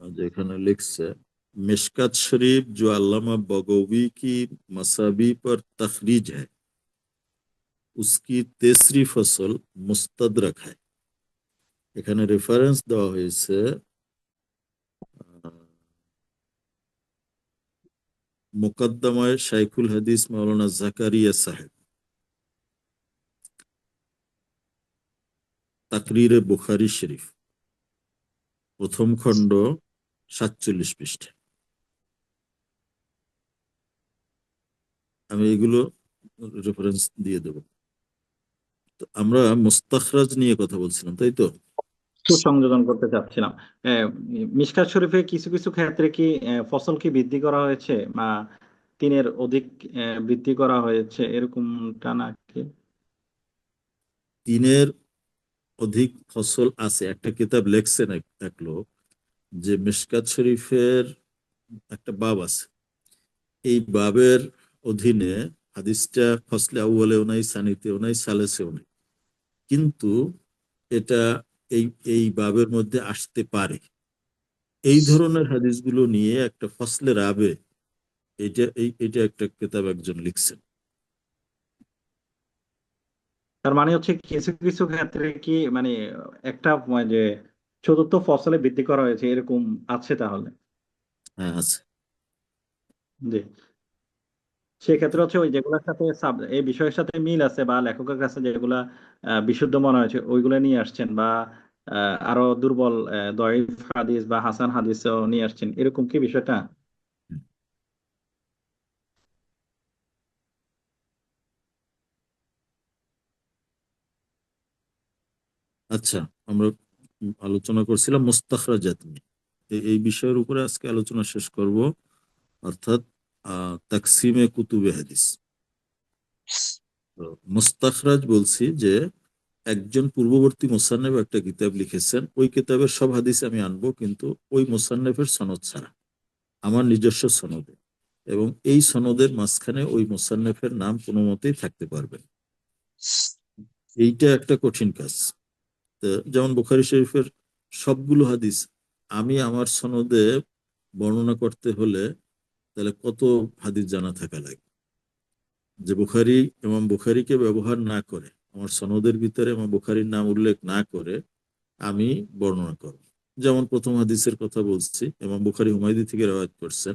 [SPEAKER 1] যেখানে লিখছে मिशकात शरीफ जो अल्लामा बगवी की मसाबी पर तखरीज है उसकी तेसरी फसल मुस्तदरक है। এখানে রেফারেন্স দেওয়া হয়েছে মুকদ্দমায় শাইখুল হাদিস মাওলানা জাকারিয়া সাহেব, তাকরিরে বুখারী শরীফ, প্রথম খণ্ড 47 পৃষ্ঠা। আমি এগুলো রেফারেন্স দিয়ে দেবো। তো আমরা মুস্তাখরাজ নিয়ে কথা বলছিলাম, তাই তো?
[SPEAKER 2] একটু সংযোজন করতে চাচ্ছিলাম। মিশকাত শরীফে কিছু কিছু ক্ষেত্রে কি ফসল কি বৃদ্ধি করা হয়েছে, বা তিনের অধিক বৃদ্ধি করা হয়েছে, এরকমটা নাকি?
[SPEAKER 1] তিনের অধিক ফসল আছে, একটা কিতাব লেখছেন এক লোক, যে মিশকাত শরীফের একটা বাব আছে, এই বাবের অধীনে হাদিসটা ফসলে আউয়ালেও নাই, সানিতেও নাই, সালেসেও নাই, কিন্তু এটা এই এই বাবের মধ্যে আসতে পারে। এই ধরনের হাদিসগুলো নিয়ে একটা ফসলে রাবে, এটা একটা কিতাব একজন লিখছেন।
[SPEAKER 2] তার মানে হচ্ছে কিছু কিছু ক্ষেত্রে কি মানে একটা যে চতুর্থ ফসলে বৃদ্ধি করা হয়েছে এরকম আছে তাহলে?
[SPEAKER 1] হ্যাঁ, আছে।
[SPEAKER 2] জি। সেক্ষেত্রে হচ্ছে ওই যেগুলোর সাথে এই বিষয়ের সাথে মিল আছে, বা লেখকের কাছে যেগুলা বিশুদ্ধ মনে হয়েছে ওইগুলো নিয়ে আসছেন, বা আরো দুর্বল দয়ীফ হাদিস বা হাসান হাদিসও নিয়ে আসছেন, এরকম কি বিষয়টা?
[SPEAKER 1] আচ্ছা, আমরা আলোচনা করছিলাম মুস্তাখরাজাত নিয়ে। এই বিষয়ের উপরে আজকে আলোচনা শেষ করব, অর্থাৎ তাকসিমে কুতুবে হাদিস। তো মুস্তাখরাজ বলছি যে একজন পূর্ববর্তী মুসান্নেফ একটা কিতাব লিখেছেন, ওই কিতাবের সব হাদিস আমি আনবো, কিন্তু ওই মুসান্নেফের সনদ ছাড়া, আমার নিজস্ব সনদে, এবং এই সনদের মাঝখানে ওই মুসান্নেফের নাম কোনো মতেই থাকতে পারবে না। এইটা একটা কঠিন কাজ। তো যেমন বুখারী শরীফের সবগুলো হাদিস আমি আমার সনদে বর্ণনা করতে হলে তাহলে কত হাদিস জানা থাকা লাগে, যে বুখারী ইমাম বুখারীকে ব্যবহার না করে, আমার সনদের ভিতরে ইমাম বুখারীর নাম উল্লেখ না করে আমি বর্ণনা করব। যেমন প্রথম হাদিসের কথা বলছি, ইমাম বুখারী হুমায়দি থেকে রওয়ায়াত করছেন,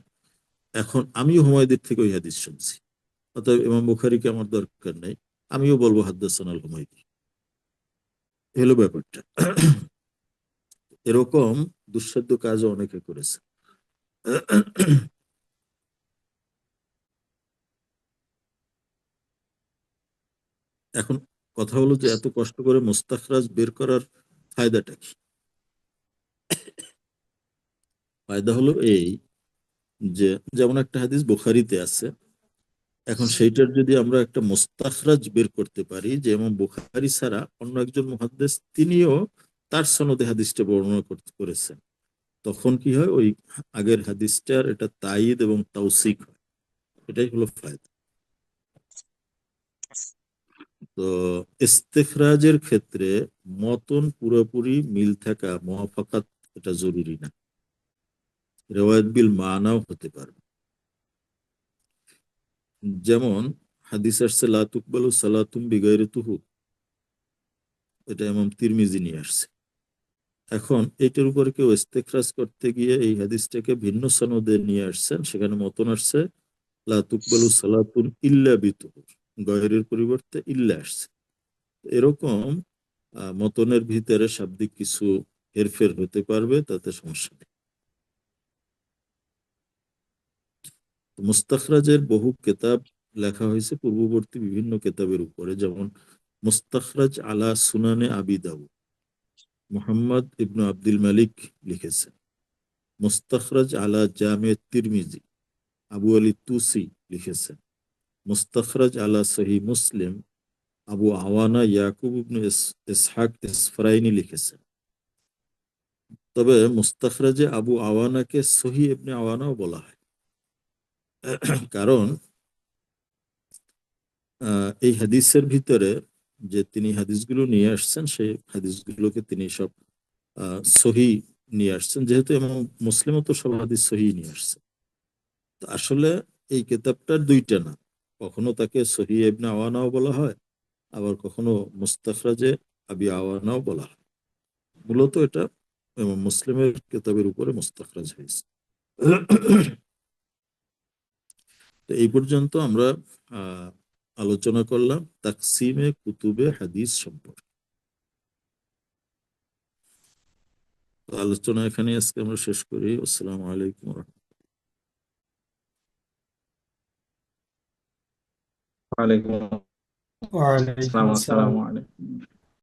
[SPEAKER 1] এখন আমিও হুমায়দির থেকে ওই হাদিস শুনছি, অতএব ইমাম বুখারীকে আমার দরকার নেই, আমিও বলবো হাদ্দাসানাল হুমায়দি। হলো ব্যাপারটা। এরকম দুঃসাধ্য কাজও অনেকে করেছে। এখন কথা হলো যে এত কষ্ট করে মুস্তাখরাজ বের করার ফায়দাটা কি? ফায়দা হলো এই, যে যেমন একটা হাদিস বুখারীতে আছে, এখন সেইটার যদি আমরা একটা মুস্তাখরাজ বের করতে পারি, যে যেমন বুখারী ছাড়া অন্য একজন মুহাদ্দিস তিনিও তার সনদে হাদিসটা বর্ণনা করেছেন, তখন কি হয়, ওই আগের হাদিসটার এটা তাইয়িদ এবং তাওসিক হয়। এটাই হলো ফায়দা। তো ইস্তেখরাজের ক্ষেত্রে মতন পুরোপুরি মিল থাকা, মুওয়াফাকাত, এটা জরুরি না, রিওয়ায়াত বিল মানাও হতে পারে। যেমন হাদিস আসছে লা তুকবালু সালাতুম বিগাইরি তুহু, এটা ইমাম তিরমিজি নিয়ে আসছে। এখন এটার উপরে কেউ ইস্তেখরাজ করতে গিয়ে এই হাদিসটাকে ভিন্ন সনদে নিয়ে আসছেন, সেখানে মতন আসছে লা তুকবালু সালাতুন ইল্লা বিতুহু, গয়রের পরিবর্তে ইল্লা আসছে। এরকম মতনের ভিতরে শাব্দিক কিছু হেরফের হতে পারবে, তাতে সমস্যা নেই। মুস্তাখরাজের বহু কেতাব লেখা হয়েছে পূর্ববর্তী বিভিন্ন কেতাবের উপরে, যেমন মুস্তাখরাজ আলা সুনানে আবি দাউদ, মুহাম্মদ ইবনু আব্দুল মালিক লিখেছেন। মুস্তাখরাজ আলা জামে তিরমিজি, আবু আলী তুসি লিখেছেন। মুস্তাখরাজ আলা সহি মুসলিম, আবু আওয়ানা ইয়াকুব ইবনু ইসহাক ইসফরাইনি লিখেছেন। তবে মুস্তাখরাজে আবু আওয়ানাকে সহি ইবনে আওয়ানাও বলা হয়, কারণ এই হাদিসের ভিতরে যে তিনি হাদিসগুলো নিয়ে আসছেন, সেই হাদিসগুলোকে তিনি সব সহি নিয়ে আসছেন, যেহেতু এবং মুসলিমও তো সব হাদিস সহি নিয়ে আসছে। তো আসলে এই কিতাবটার দুইটা নাম, কখনো তাকে সহি ইবনে আওয়ানাও বলা হয়, আবার কখনো মুস্তাখরাজে আবি আওয়ানাও বলা হয়। মূলত এটা এবং মুসলিমের কিতাবের উপরে মুস্তাখরাজ হয়েছে। তো এই পর্যন্ত আমরা আলোচনা করলাম তাকসিমে কুতুবে হাদিস সম্পর্কে। তো আলোচনা এখানে আজকে আমরা শেষ করি। আসসালামু আলাইকুম।
[SPEAKER 2] ওয়ালাইকুম
[SPEAKER 5] ওয়ালাইকুম
[SPEAKER 2] আসসালাম।
[SPEAKER 5] আসসালাম।
[SPEAKER 2] আসসালামু আলাইকুম।